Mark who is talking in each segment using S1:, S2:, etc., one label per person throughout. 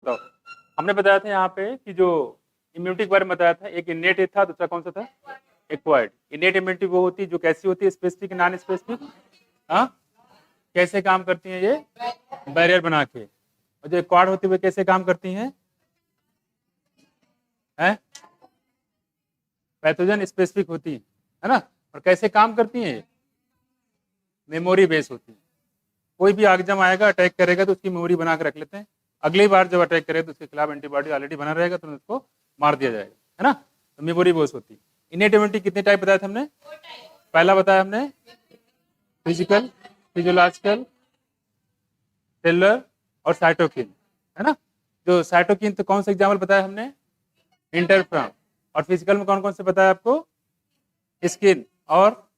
S1: तो हमने बताया था यहाँ पे कि जो इम्यूनिटी के बारे में बताया था, एक इनेट था, दूसरा कौन सा था, एक्वायर्ड। इनेट इम्यूनिटी वो होती है जो कैसी होती है, स्पेसिफिक नॉन स्पेसिफिक। हाँ, कैसे काम करती हैं ये, बैरियर बना के। और जो एक्वायर्ड होती है वो कैसे काम करती हैं, पैथोजन स्पेसिफिक होती है ना। और कैसे काम करती हैं, मेमोरी बेस होती है। कोई भी आगजम आएगा अटैक करेगा तो उसकी मेमोरी बना के रख लेते हैं, अगली बार जब अटैक करे तो उसके खिलाफ एंटीबॉडी ऑलरेडी बना रहेगा तो उसको मार दिया जाएगा, है ना। तो मेमोरी बेस होती है। इनेट इम्यूनिटी कितने टाइप बताया था हमने, पहला बताया हमने फिजिकल, फिजियोलॉजिकल, सेलुलर और साइटोकिन, है ना। जो साइटोकिन तो कौन सा एग्जाम्पल बताया हमने, इंटरफ्रॉन। और फिजिकल में कौन कौन से बताया आपको, स्किन और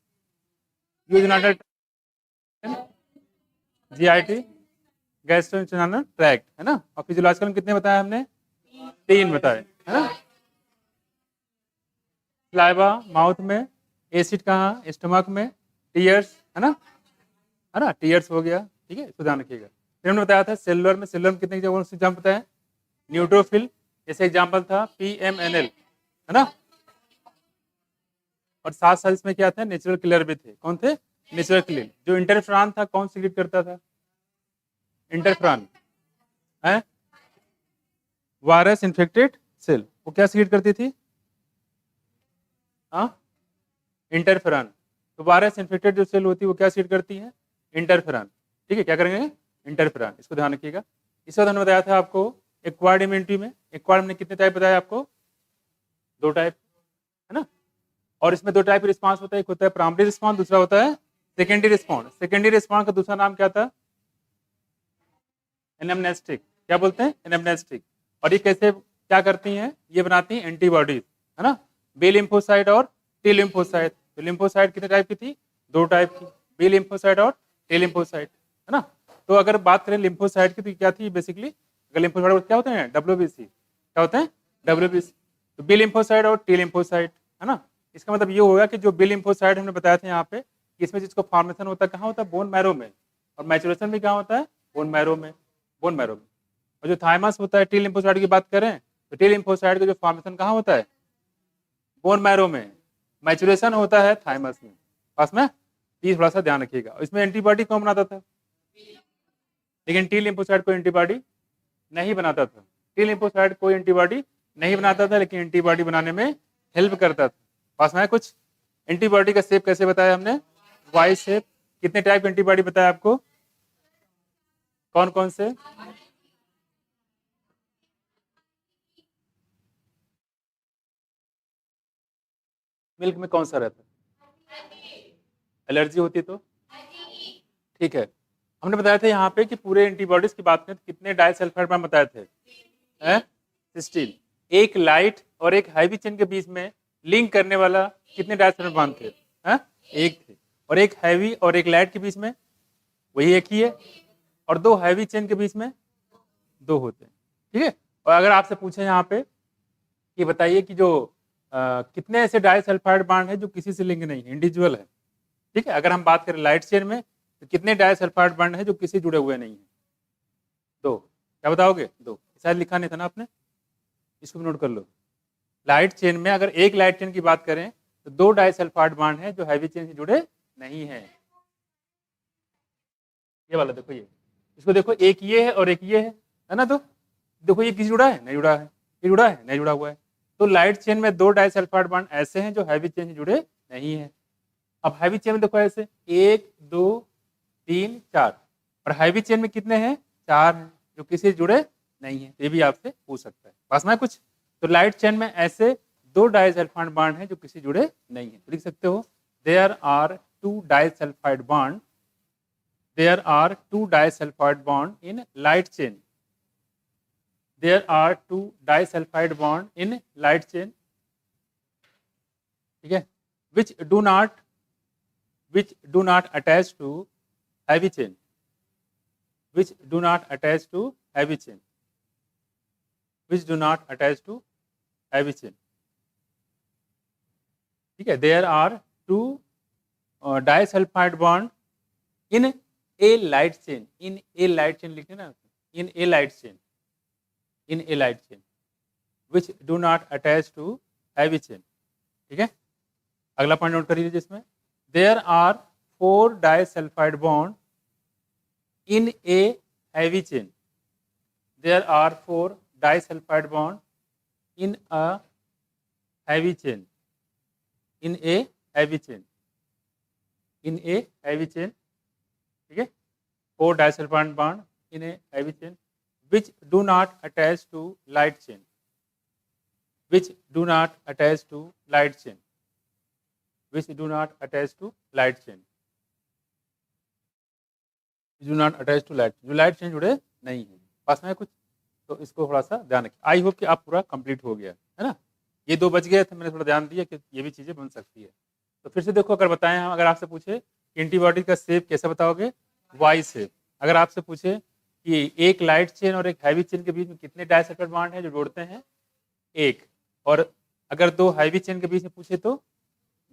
S1: यूरिनरी जीआईटी, गैस्ट्रोइंटेस्टाइनल ट्रैक्ट, है ना। और फिजियोलॉजिकल में कितने बताया हमने, 3 बताए, है ना। स्लाइवा माउथ में, एसिड कहाँ, स्टमक में, टीयर्स, है ना, टीयर्स हो गया, ठीक है, इसको ध्यान रखिएगा। फिर हमने बताया था सेलुलर में, सेलुलर में कितने एग्जाम्पल बताया, न्यूट्रोफिल, जैसे एग्जाम्पल था PMNL, है ना। और साथ साथ इसमें क्या था, नेचुरल किलर भी थे, कौन थे, नेचुरल किलर। जो इंटरफ्रॉन था कौन सीक्रेट करता था, इंटरफ्रॉन है, वायरस इन्फेक्टेड सेल, वो क्या सीक्रेट करती थी, हाँ, इंटरफेरॉन। तो वायरस इन्फेक्टेड जो सेल होती है वो क्या सीक्रेट करती है, इंटरफेरॉन, ठीक है, क्या करेंगे, इंटरफेरॉन, इसको ध्यान रखिएगा। इसके बाद हमने बताया था आपको एक्वायर्ड इम्यूनिटी में, एक्वायर्ड में कितने टाइप बताया आपको, 2 टाइप, है ना। और इसमें 2 टाइप रिस्पांस होता है, एक होता है प्राइमरी रिस्पांस, दूसरा होता है सेकेंडरी रिस्पांस। सेकेंडरी रिस्पांस का दूसरा नाम क्या था, एनेम्नेस्टिक, क्या बोलते हैं, एनेम्नेस्टिक। और ये कैसे क्या करती हैं, ये बनाती हैं एंटीबॉडीज, है ना, बी लिम्फोसाइट और टी लिम्फोसाइट। तो लिम्फोसाइट कितने टाइप की थी, 2 टाइप की, बी लिम्फोसाइट और टी लिम्फोसाइट, है ना। तो अगर बात करें लिम्फोसाइट की तो क्या थी बेसिकली, अगर लिम्फोसाइट क्या होते हैं, WBC, क्या होते हैं, WBC। तो बी लिम्फोसाइट और टी लिम्फोसाइट, है ना। इसका मतलब ये होगा कि जो बी लिम्फोसाइट हमने बताया था यहाँ पे, इसमें जिसको फॉर्मेशन होता है कहाँ होता है, बोन मैरो में, और मैचुरेशन भी कहाँ होता है, बोन मैरो में, बोन मैरो में। और जो थाइमस होता है, टी लिम्फोसाइट की बात करें तो टी लिम्फोसाइट का जो फॉर्मेशन कहाँ होता है, बोन मैरो में, मैचुरेशन होता है थाइमस में, पास में। ये थोड़ा सा ध्यान रखिएगा। इसमें एंटीबॉडी कौन बनाता था, लेकिन टी लिम्फोसाइट कोई एंटीबॉडी नहीं बनाता था, टी लिम्फोसाइट कोई एंटीबॉडी नहीं बनाता था, लेकिन एंटीबॉडी बनाने में हेल्प करता था, पास में कुछ। एंटीबॉडी का शेप कैसे बताया हमने, वाई शेप। कितने टाइप एंटीबॉडी बताया आपको, कौन कौन से, मिल्क में कौन सा रहता है, एलर्जी होती तो, ठीक है। हमने बताया था यहाँ पे कि पूरे एंटीबॉडीज की बात करें तो कितने डाइसल्फाइड बॉन्ड बताए थे, 16। एक लाइट और एक हैवी चेन के बीच में लिंक करने वाला कितने डाइसल्फाइड बॉन्ड थे, एक थे। और एक हैवी और एक लाइट के बीच में वही एक ही है, और 2 हैवी चेन के बीच में 2 होते हैं, ठीक है। और अगर आपसे पूछे यहाँ पे कि बताइए कि जो कितने ऐसे डाइसल्फाइड बॉन्ड है जो किसी से लिंक नहीं है, इंडिविजुअल है, ठीक है। अगर हम बात करें लाइट चेन में तो कितने डाइसल्फाइड बॉन्ड है जो किसी जुड़े हुए नहीं है, 2। क्या बताओगे, 2, शायद लिखा नहीं था ना आपने, इसको भी नोट कर लो। लाइट चेन में अगर एक लाइट चेन की बात करें तो 2 डाइसल्फाइड बॉन्ड है जो हैवी चेन से जुड़े नहीं है। ये वाला देखो, ये इसको देखो, एक ये है और एक ये है ना। तो देखो ये किसी जुड़ा है, नहीं जुड़ा है, ये जुड़ा है, नहीं जुड़ा हुआ है। तो लाइट चेन में 2 डाइसल्फाइड बॉन्ड ऐसे हैं जो हैवी चेन से जुड़े नहीं है। अब हैवी चेन में देखो ऐसे 1 2 3 4, और हैवी चेन में कितने हैं, 4 हैं जो किसी से जुड़े नहीं है। ये भी आपसे पूछ सकता है, पास में कुछ। तो लाइट चेन में ऐसे 2 डाइसल्फाइड बॉन्ड हैं जो किसी जुड़े नहीं है, तो लिख सकते हो there are 2 disulphide bond, there are 2 disulfide bond in light chain, there are 2 disulfide bond in light chain, ठीक है, which do not attach to heavy chain, which do not attach to heavy chain, which do not attach to heavy chain, ठीक है। there are 2 disulfide bond in a light chain, in a light chain लिखते ना, in a light chain, in a light chain which do not attach to heavy chain. ठीक है, अगला point note कर लीजिए जिसमें there are 4 disulphide bond in a heavy chain. There are 4 disulphide bond in a heavy chain, in a heavy chain, in a heavy chain. ठीक है, 4 disulphide bond in a heavy chain which do not attach to light chain, which do not attach to light chain, which do not attach to light chain, do not attach to light, जो light chain जुड़े नहीं है। पास में है कुछ तो इसको थोड़ा सा ध्यान रखिए। आई होप कि आप पूरा कंप्लीट हो गया है ना। ये 2 बच गए थे, मैंने थोड़ा ध्यान दिया कि ये भी चीज़ें बन सकती है। तो फिर से देखो, अगर बताएं हम, अगर आपसे पूछे एंटीबॉडी का शेप कैसे बताओगे, वाई शेप। अगर आपसे पूछे कि एक लाइट चेन और एक हैवी चेन के बीच में कितने डाइसल्फाइड बॉन्ड हैं जो जोड़ते हैं, एक। और अगर 2 हैवी चेन के बीच में पूछे तो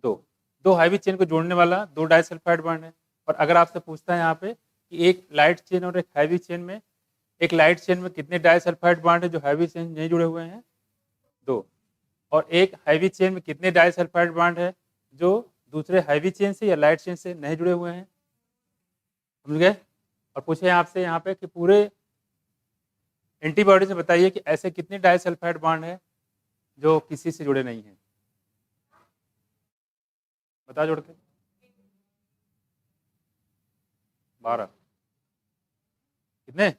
S1: 2 हैवी चेन को जोड़ने वाला 2 डाइसल्फाइड बॉन्ड है। और अगर आपसे पूछता है यहाँ पे कि एक लाइट चेन और एक हैवी चेन में, एक लाइट चेन में कितने डाइसल्फाइड बॉन्ड है जो हैवी चेन नहीं जुड़े हुए हैं, 2। और एक हैवी चेन में कितने डाइसल्फाइड बॉन्ड है जो दूसरे हैवी चेन से या लाइट चेन से नहीं जुड़े हुए हैं, समझ गए। और पूछे आपसे यहाँ पे कि पूरे एंटीबॉडी से बताइए कि ऐसे कितने डाइसल्फाइड बॉन्ड है जो किसी से जुड़े नहीं हैं, बता जोड़ के। 12 कितने,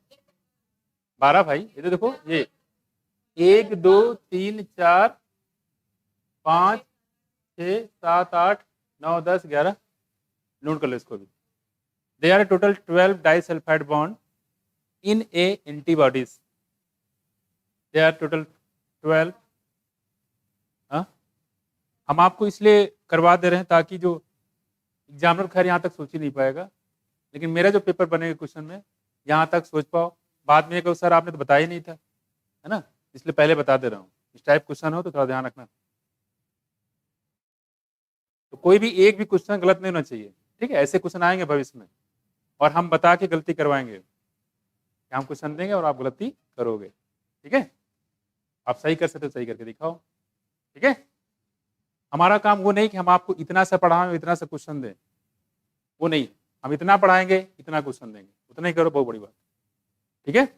S1: 12 भाई। ये तो देखो, ये 1 2 3 4 5 6 7 8 9 10 11, नोट कर लो इसको भी। There are total 12 disulfide bond in a antibodies. There are total 12। हम आपको इसलिए करवा दे रहे हैं ताकि जो एग्जामिनर खैर यहाँ तक सोच ही नहीं पाएगा, लेकिन मेरा जो पेपर बनेगा क्वेश्चन में यहाँ तक सोच पाओ। बाद में कहो सर आपने तो बताया ही नहीं था, है ना, इसलिए पहले बता दे रहा हूँ। इस टाइप क्वेश्चन हो तो थोड़ा ध्यान रखना। तो कोई भी एक भी क्वेश्चन गलत नहीं होना चाहिए, ठीक है। ऐसे क्वेश्चन आएंगे भविष्य में और हम बता के गलती करवाएंगे कि हम क्वेश्चन देंगे और आप गलती करोगे, ठीक है। आप सही कर सकते हो, सही करके दिखाओ, ठीक है। हमारा काम वो नहीं कि हम आपको इतना सा पढ़ाएं इतना सा क्वेश्चन दें, वो नहीं। हम इतना पढ़ाएंगे इतना क्वेश्चन देंगे, उतना ही करो, बहुत बड़ी बात, ठीक है।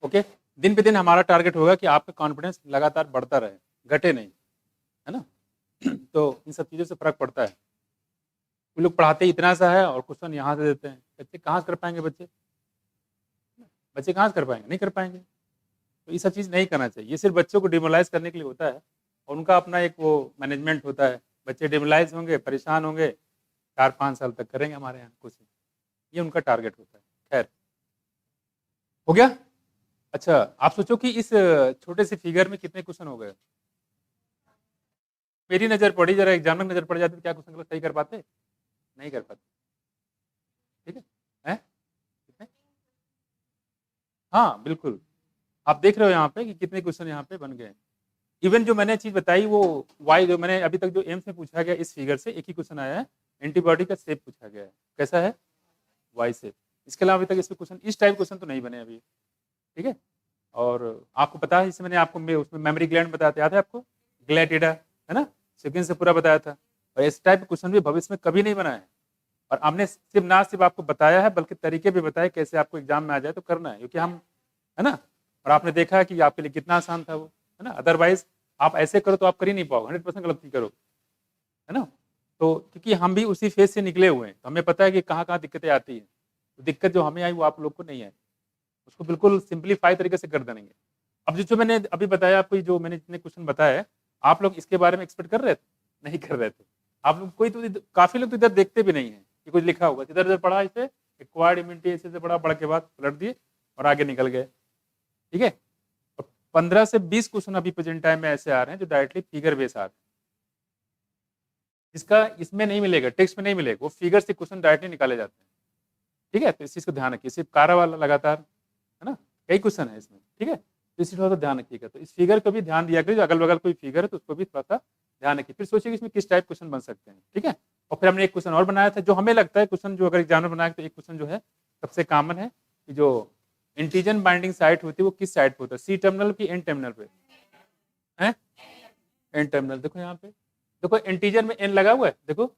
S1: ओके, दिन पे दिन हमारा टारगेट होगा कि आपका कॉन्फिडेंस लगातार बढ़ता रहे, घटे नहीं, है ना। तो इन सब चीज़ों से फर्क पड़ता है। वो लोग पढ़ाते इतना सा है और क्वेश्चन यहाँ से देते हैं, बच्चे कहाँ से कर पाएंगे, बच्चे कहाँ से कर पाएंगे, नहीं कर पाएंगे। तो ये सब चीज़ नहीं करना चाहिए। ये सिर्फ बच्चों को डिमोलाइज करने के लिए होता है और उनका अपना एक वो मैनेजमेंट होता है। बच्चे डिमोलाइज होंगे, परेशान होंगे, 4-5 साल तक करेंगे हमारे यहाँ कुछ, ये उनका टारगेट होता है। खैर, हो गया। अच्छा, आप सोचो कि इस छोटे से फिगर में कितने क्वेश्चन हो गए। मेरी नज़र पड़ी, जरा एग्जाम में नज़र पड़ जाती तो क्या क्वेश्चन सही कर पाते, नहीं कर पाते, ठीक है, हैं? कितने? हाँ बिल्कुल, आप देख रहे हो यहाँ पे कि कितने क्वेश्चन यहाँ पे बन गए। इवन जो मैंने चीज़ बताई वो वाई, जो मैंने अभी तक जो एम्स में पूछा गया इस फिगर से एक ही क्वेश्चन आया है, एंटीबॉडी का शेप पूछा गया है, कैसा है, वाई शेप। इसके अलावा अभी तक इसमें क्वेश्चन, इस टाइप क्वेश्चन तो नहीं बने अभी, ठीक है। और आपको पता है, इसमें मैंने आपको उसमें मेमोरी ग्लैंड बताया था, याद है आपको, ग्लैटिडा, है ना, सीक्वेंस से पूरा बताया था। और इस टाइप क्वेश्चन भी भविष्य में कभी नहीं बना है। और हमने सिर्फ ना सिर्फ आपको बताया है बल्कि तरीके भी बताए कैसे आपको एग्जाम में आ जाए तो करना है, क्योंकि हम, है ना। और आपने देखा है कि आपके लिए कितना आसान था वो, है ना। अदरवाइज आप ऐसे करो तो आप कर ही नहीं पाओ, 100% गलती करो, है ना। तो क्योंकि हम भी उसी फेज से निकले हुए हैं, तो हमें पता है कि कहाँ कहाँ दिक्कतें आती हैं। तो दिक्कत जो हमें आई वो आप लोग को नहीं आई, उसको बिल्कुल सिंप्लीफाई तरीके से कर देंगे। अब जो मैंने अभी बताया आपको, जो मैंने जितने क्वेश्चन बताया, आप लोग इसके बारे में एक्सपेक्ट कर रहे थे, नहीं कर रहे थे। आप लोग कोई तो, काफी लोग तो इधर देखते भी नहीं है कि कुछ लिखा होगा, इधर उधर पढ़ा, इसे एक्वायर्ड इम्यूनिटी ऐसे से पढ़ा, पढ़ के बाद पलट दिए और आगे निकल गए, ठीक है। 15 से 20 क्वेश्चन अभी प्रेजेंट टाइम में ऐसे आ रहे हैं जो डायरेक्टली फिगर बेस आ रहे हैं, इसका इसमें नहीं मिलेगा, टेक्स्ट में नहीं मिलेगा, वो फिगर से क्वेश्चन डायरेक्टली निकाले जाते हैं, ठीक है। तो इस चीज को ध्यान रखिए, सिर्फ कारा वाला लगातार, है ना, कई क्वेश्चन है इसमें, ठीक है। तो इसी थोड़ा सा ध्यान रखिएगा। तो इस फिगर को भी ध्यान दिया करिए, अगल बगल कोई फिगर है तो उसको भी थोड़ा सा ध्यान रखिए, फिर सोचिए कि इसमें किस टाइप क्वेश्चन बन सकते हैं, ठीक है। और फिर हमने एक क्वेश्चन और बनाया था, जो हमें लगता है क्वेश्चन जो अगर एग्जामिनर बनाया तो एक क्वेश्चन जो है सबसे कॉमन है कि जो इंटीजन बाइंडिंग साइट होती है वो किस साइड पे होता है, सी टर्मिनल की एन टर्मिनल पे है, एन टर्मिनल। देखो यहाँ पे, देखो इंटीजर में एन लगा हुआ है देखो,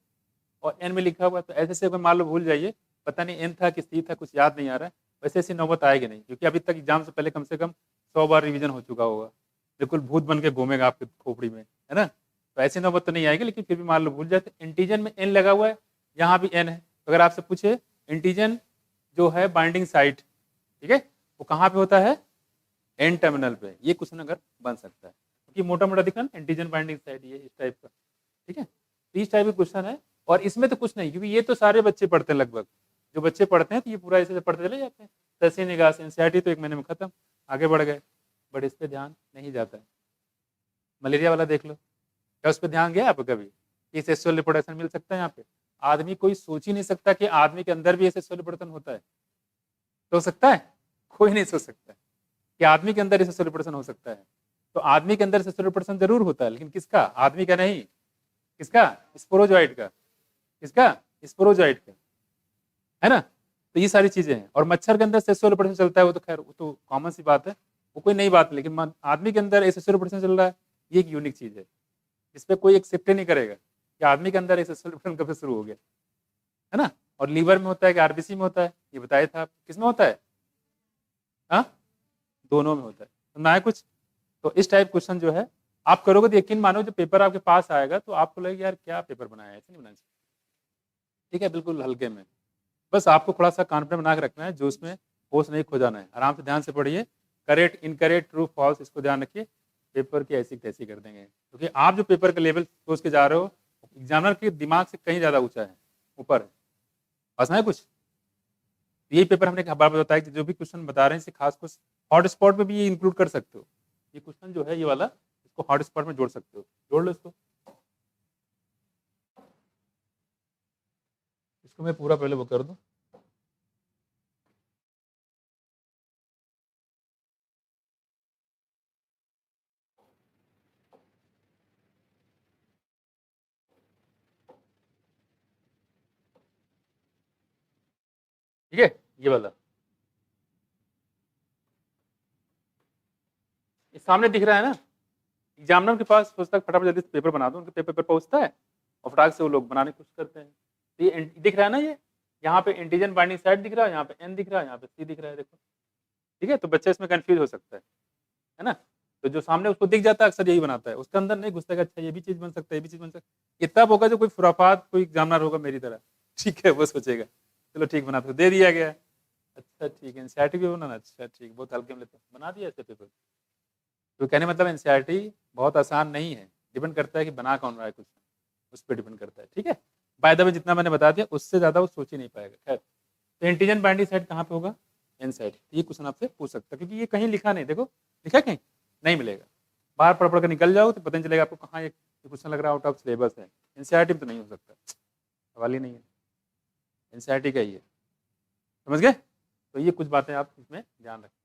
S1: और एन में लिखा हुआ है, तो ऐसे से मान लो भूल जाइए, पता नहीं एन था कि सी था, कुछ याद नहीं आ रहा है, वैसे ऐसी नौबत आएगी नहीं, क्योंकि अभी तक एग्जाम से पहले कम से कम 100 बार रिवीजन हो चुका होगा, बिल्कुल भूत बन के घूमेगा आपके खोपड़ी में, है ना। तो ऐसी नौबत तो नहीं आएगी, लेकिन फिर भी मान लो भूल जाते, इंटीजन में एन लगा हुआ है, यहाँ भी एन है, तो अगर आपसे पूछे इंटीजन जो है बाइंडिंग साइट, ठीक है, वो कहाँ पे होता है, एन टर्मिनल पे, ये क्वेश्चन अगर बन सकता है, क्योंकि मोटा मोटा दिखा ना इंटीजन बाइंडिंग साइट, ये इस टाइप का, ठीक है, तो इस टाइप का क्वेश्चन है। और इसमें तो कुछ नहीं, क्योंकि ये तो सारे बच्चे पढ़ते हैं लगभग, जो बच्चे पढ़ते हैं तो ये पूरा ऐसे पढ़ते चले जाते हैं, तहसील निगाह से एनसीईआरटी तो 1 महीने में खत्म, आगे बढ़ गए, बट इस पर ध्यान नहीं जाता है। मलेरिया वाला देख लो, क्या उस पर ध्यान गया आपको कभी कि सेक्सुअल रिप्रोडक्शन मिल सकता है यहाँ पे, आदमी कोई सोच ही नहीं सकता कि आदमी के अंदर भी सेक्सुअल रिप्रोडक्शन होता है, तो सकता है, कोई नहीं सोच सकता कि आदमी के अंदर सेक्सुअल रिप्रोडक्शन हो सकता है। तो आदमी के अंदर सेक्सुअल रिप्रोडक्शन जरूर होता है, लेकिन किसका, आदमी का नहीं, किसका, स्पोरोजॉइट का, किसका, स्पोरोजॉइट का, है ना। तो ये सारी चीजें हैं, और मच्छर के अंदर सेक्सुअल रिप्रोडक्शन चलता है, वो तो खैर वो तो कॉमन सी बात है, वो कोई नई बात नहीं, लेकिन आदमी के अंदर सेक्सुअल रिप्रोडक्शन चल रहा है, ये एक यूनिक चीज है, इस पर कोई एक्सेप्ट नहीं करेगा कि आदमी के अंदर सेक्सुअल रिप्रोडक्शन कब से शुरू हो गया, है ना। और लीवर में होता है कि आरबीसी में होता है, ये बताया था, किस में होता है, हाँ, दोनों में होता है, तो ना है कुछ। तो इस टाइप क्वेश्चन जो है आप करोगे तो यकीन मानो, जो पेपर आपके पास आएगा तो आपको लगेगा यार क्या पेपर बनाया है, ऐसे नहीं बनाना चाहिए, ठीक है, बिल्कुल हल्के में। बस आपको थोड़ा सा कॉन्फिडेंस बना के रखना है, जो उसमें होश नहीं खो जाना है, आराम से ध्यान से पढ़िए, करेक्ट इनकरेक्ट ट्रू फॉल्स इसको ध्यान रखिए, पेपर की ऐसी तैसी कर देंगे, क्योंकि आप जो पेपर का लेवल सोच के जा रहे हो, एग्जामिनर के दिमाग से कहीं ज़्यादा ऊंचा है, ऊपर है, बस है कुछ। यही पेपर हमने बार बार बताया कि जो भी क्वेश्चन बता रहे हैं इसे खास कुछ हॉट स्पॉट में भी ये इंक्लूड कर सकते हो, ये क्वेश्चन जो है ये वाला, इसको हॉट स्पॉट में जोड़ सकते हो, जोड़ लो इसको मैं पूरा पहले वो कर दूं। ठीक है, ये वाला ये सामने दिख रहा है ना, एग्जामिनर के पास सोचता है फटाफट जल्दी से पेपर बना दो, उनके पेपर पर पहुंचता है और फटाक से वो लोग बनाने की कोशिश करते हैं। तो ये दिख रहा है ना, ये यहाँ पे इंटीजन बाइंडिंग साइड दिख रहा है, यहाँ पे एन दिख रहा है, यहाँ पे सी दिख रहा है, देखो, ठीक है। तो बच्चा इसमें कंफ्यूज हो सकता है ना। तो जो सामने उसको दिख जाता है अक्सर यही बनाता है, उसके अंदर नहीं घुसता, अच्छा ये भी चीज बन सकता है, ये भी चीज बन सकता है। ये तब होगा जो कोई खुराफात कोई एग्जामिनर होगा मेरी तरह, ठीक है, वो सोचेगा चलो ठीक बना तो दे दिया गया, अच्छा ठीक है, एनसीईआरटी भी बनाना, अच्छा ठीक, बहुत हल्के में लेते बना दिया ऐसे पेपर। तो कहने मतलब एनसीईआरटी बहुत आसान नहीं है, डिपेंड करता है कि बना कौन रहा है कुछ, उस पर डिपेंड करता है, ठीक है। बाय द वे जितना मैंने बता दिया उससे ज्यादा वो सोच ही नहीं पाएगा। खैर, तो इंटीजन बाइंडिंग साइड कहाँ पे होगा, एन साइड, ये क्वेश्चन आपसे पूछ सकता है, क्योंकि ये कहीं लिखा नहीं, देखो लिखा कहीं नहीं मिलेगा, बाहर पढ़ पढ़ कर निकल जाओ तो पता नहीं चलेगा आपको कहाँ ये क्वेश्चन लग रहा है, आउट ऑफ सिलेबस है, एनसीईआरटी में तो नहीं हो सकता, सवाल ही नहीं है, एनसीईआरटी का ही है, समझ गए। तो ये कुछ बातें आप इसमें ध्यान रखें।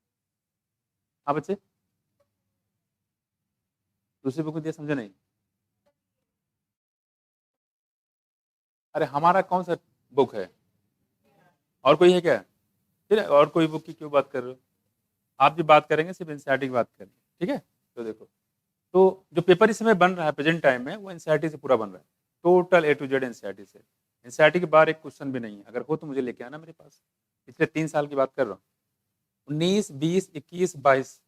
S1: हाँ बच्चे, दूसरी बुक दिया समझे नहीं, अरे हमारा कौन सा बुक है, और कोई है क्या, फिर और कोई बुक की क्यों बात कर रहे हो, आप जो बात करेंगे सिर्फ एनसीईआरटी की बात करेंगे, ठीक है। तो देखो, तो जो पेपर इस समय बन रहा है प्रेजेंट टाइम में वो एनसीईआरटी से पूरा बन रहा है, total A to Z NCERT से, एनसीईआरटी के बाहर एक क्वेश्चन भी नहीं है, अगर हो तो मुझे लेके आना मेरे पास, पिछले 3 साल की बात कर रहा हूँ, 19, 20, 21, 22,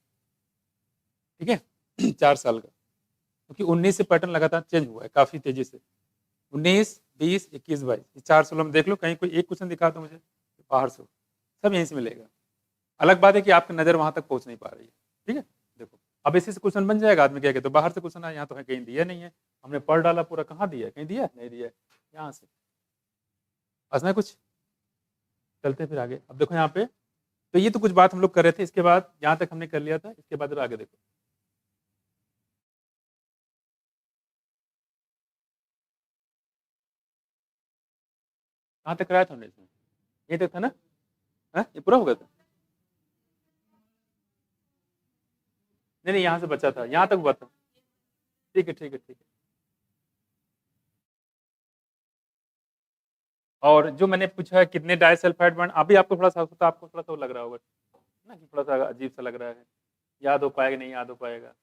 S1: ठीक है 4 साल का, क्योंकि 19 से पैटर्न लगातार चेंज हुआ है काफी तेजी से, 19, 20, 21, 22, ये 4 सालों में देख लो, कहीं कोई एक क्वेश्चन दिखा दो मुझे बाहर से, सब यहीं से मिलेगा। अलग बात है कि आपकी नजर वहां तक पहुंच नहीं पा रही है, ठीक है। देखो, अब इसी से क्वेश्चन बन जाएगा, आदमी कहेगा तो बाहर से क्वेश्चन आया, यहाँ तो है कहीं दिया नहीं है, हमने पढ़ डाला पूरा, कहाँ दिया है, कहीं दिया नहीं दिया है, यहाँ से असना कुछ, चलते हैं फिर आगे। अब देखो यहाँ पे, तो ये तो कुछ बात हम लोग कर रहे थे, इसके बाद यहाँ तक हमने कर लिया था, इसके बाद आगे देखो, कहाँ तक कराया था हमने इसमें, ये तक था ना, हाँ ये पूरा हो गया था, नहीं नहीं यहाँ से बचा था, यहाँ तक हुआ था, ठीक है ठीक है ठीक है। और जो मैंने पूछा है कितने डाइसल्फाइड बॉन्ड, अभी आपको थोड़ा सा होता, आपको थोड़ा सा लग रहा होगा, ना कि थोड़ा सा अजीब सा लग रहा है, याद हो पाएगा नहीं याद हो पाएगा,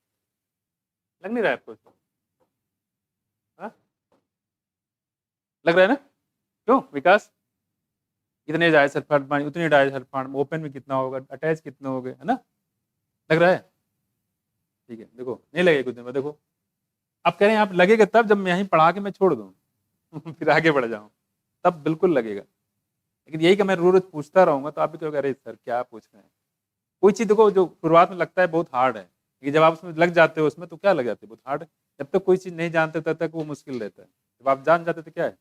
S1: लग नहीं रहा है आपको? हाँ? लग रहा है ना? क्यों विकास? इतने डाइसल्फाइड पानी उतने डाइसल्फाइड ओपन में कितना होगा, अटैच कितने हो गए, है ना? लग रहा है? ठीक है, देखो नहीं लगेगा कुछ दिन में, देखो आप कह रहे हैं आप लगेगा तब जब मैं यहीं पढ़ा के मैं छोड़ दूँ फिर आगे बढ़ जाऊँ, तब बिल्कुल लगेगा। लेकिन यही कि मैं रोज रोज पूछता रहूंगा तो आप भी कहोगे अरे सर क्या पूछ रहे हैं। कोई चीज़ देखो जो शुरुआत में लगता है बहुत हार्ड है, लेकिन जब आप उसमें लग जाते हो उसमें तो क्या लग जाते हैं, बहुत हार्ड है। जब तक कोई चीज़ नहीं जानते तब तक वो मुश्किल रहता है, जब आप जान जाते तो क्या है,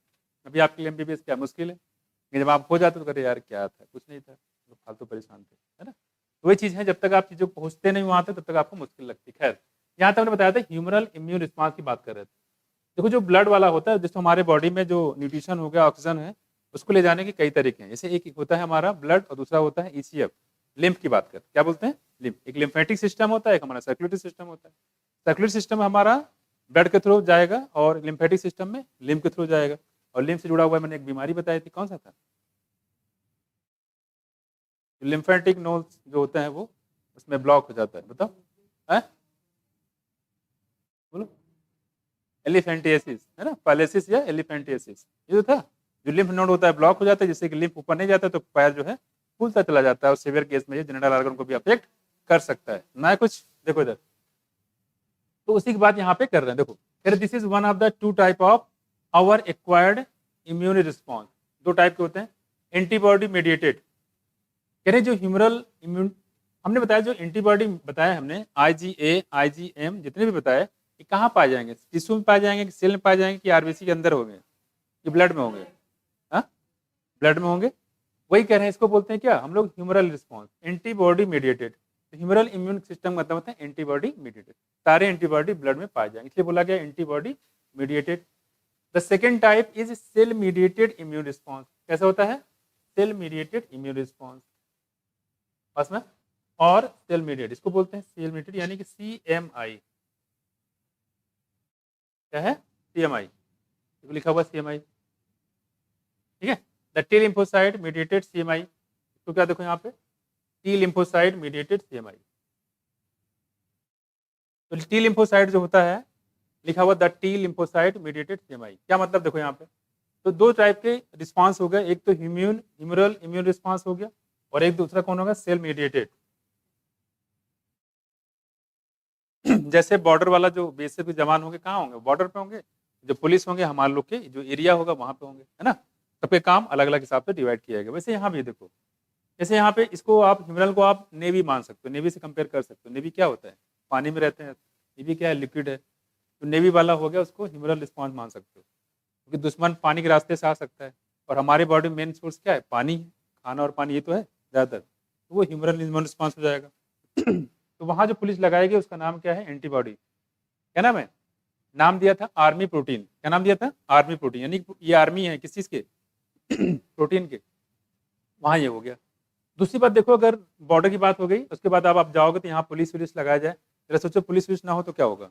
S1: अभी आपके लिए एमबीबीएस क्या मुश्किल है, लेकिन जब आप हो जाते तो करे यार क्या था, कुछ नहीं था, तो फालतू परेशान थे, है ना? तो वही चीज़ है, जब तक आप चीज़ों को पहुँचते नहीं वहाँ तक तब तक आपको मुश्किल लगती है। खैर यहाँ तक मैंने बताया था ह्यूमरल इम्यून रिस्पॉन्स की बात कर रहे थे। देखो जो ब्लड वाला होता है, जिसको हमारे बॉडी में जो न्यूट्रिशन हो गया, ऑक्सीजन है, उसको ले जाने के कई तरीके हैं। जैसे एक होता है हमारा ब्लड और दूसरा होता है ईसीएफ, लिम्फ की बात करते क्या बोलते हैं, लिम्फ। एक लिम्फेटिक सिस्टम होता है, एक हमारा सर्कुलेटरी सिस्टम होता है। सर्कुलेटरी सिस्टम हमारा ब्लड के थ्रू जाएगा और लिम्फेटिक सिस्टम में लिम्फ के थ्रू जाएगा। और लिम्फ से जुड़ा हुआ मैंने एक बीमारी बताई थी, कौन सा था? लिम्फेटिक नोड्स जो होते हैं वो उसमें ब्लॉक हो जाता है, बताओ है? बोलो। एलिफेंटियासिस, है ना? पैलेसिस या एलिफेंटियासिस, ये तो था। जो लिम्फ नोड होता है ब्लॉक हो जाता है, जिससे कि लिम्फ ऊपर नहीं जाता तो पैर जो है फूलता चला जाता है, और सीवियर केस में ये जनरल ऑर्गन को भी अफेक्ट कर सकता है ना। कुछ देखो इधर, तो उसी की बात यहाँ पे कर रहे हैं। देखो फिर this is one of the two type of our acquired immune response. दो टाइप के होते हैं, एंटीबॉडी मेडिएटेड, कह रहे जो ह्यूमरल इम्यून हमने बताया, जो एंटीबॉडी बताया हमने आईजीए आईजीएम जितने भी बताए, ये कहाँ पाए जाएंगे? टिश्यू में पाए जाएंगे कि सेल में पाए जाएंगे कि आरबीसी के अंदर होंगे कि ब्लड में होंगे? हाँ, ब्लड में होंगे। वही कह रहे हैं, इसको बोलते हैं क्या हम लोग, humoral response, antibody mediated. Humoral immune system मतलब होता है एंटीबॉडी मीडिएटेड, सारे एंटीबॉडी ब्लड में पाए जाएंगे, इसलिए बोला गया antibody mediated. The second type is cell mediated immune response. कैसा होता है? सेल मीडिएटेड इम्यून रिस्पॉन्स, बस में। और सेल मीडिएटेड, इसको बोलते हैं सेल मीडिएटेड, यानी कि सीएमआई। क्या है? सीएमआई, लिखा हुआ सीएमआई, ठीक है। The T lymphocyte mediated CMI, तो क्या देखो यहाँ पे टी लिम्फोसाइट मीडिएटेड सीएमआई। तो टी लिम्फोसाइट जो होता है, लिखा हुआ the T lymphocyte mediated CMI, क्या मतलब देखो यहाँ पे, तो दो टाइप के रिस्पांस हो गए, एक तो ह्यूमरल इम्यून रिस्पांस हो गया, और एक दूसरा कौन होगा? Cell mediated. जैसे बॉर्डर वाला जो बीएसएफ के जवान होंगे कहाँ होंगे? बॉर्डर पे होंगे। जो पुलिस होंगे हमारे लोग के जो एरिया होगा वहां पे होंगे, है ना? सबके काम अलग अलग हिसाब से डिवाइड किया गया। वैसे यहाँ भी देखो, जैसे यहाँ पे इसको आप ह्यूमरल को आप नेवी मान सकते हो, नेवी से कंपेयर कर सकते हो। नेवी क्या होता है? पानी में रहते हैं। नेवी क्या है? लिक्विड है। तो नेवी वाला हो गया, उसको ह्यूमरल रिस्पॉन्स मान सकते हो, क्योंकि दुश्मन पानी के रास्ते से आ सकता है, और हमारे बॉडी में मेन सोर्स क्या है? पानी है। खाना और पानी ये तो है ज़्यादातर, तो वो ह्यूमरल इम्यून रिस्पॉन्स हो जाएगा। तो वहाँ जो पुलिस लगाएगी उसका नाम क्या है? एंटीबॉडी। क्या नाम है? नाम दिया था आर्मी प्रोटीन। क्या नाम दिया था? आर्मी प्रोटीन, यानी ये आर्मी है किस चीज़ के? प्रोटीन के। वहाँ ये हो गया। दूसरी बात देखो, अगर बॉर्डर की बात हो गई, उसके बाद अब आप जाओगे तो यहाँ पुलिस वुलिस लगाया जाए, जरा सोचो पुलिस वुलिस ना हो तो क्या होगा?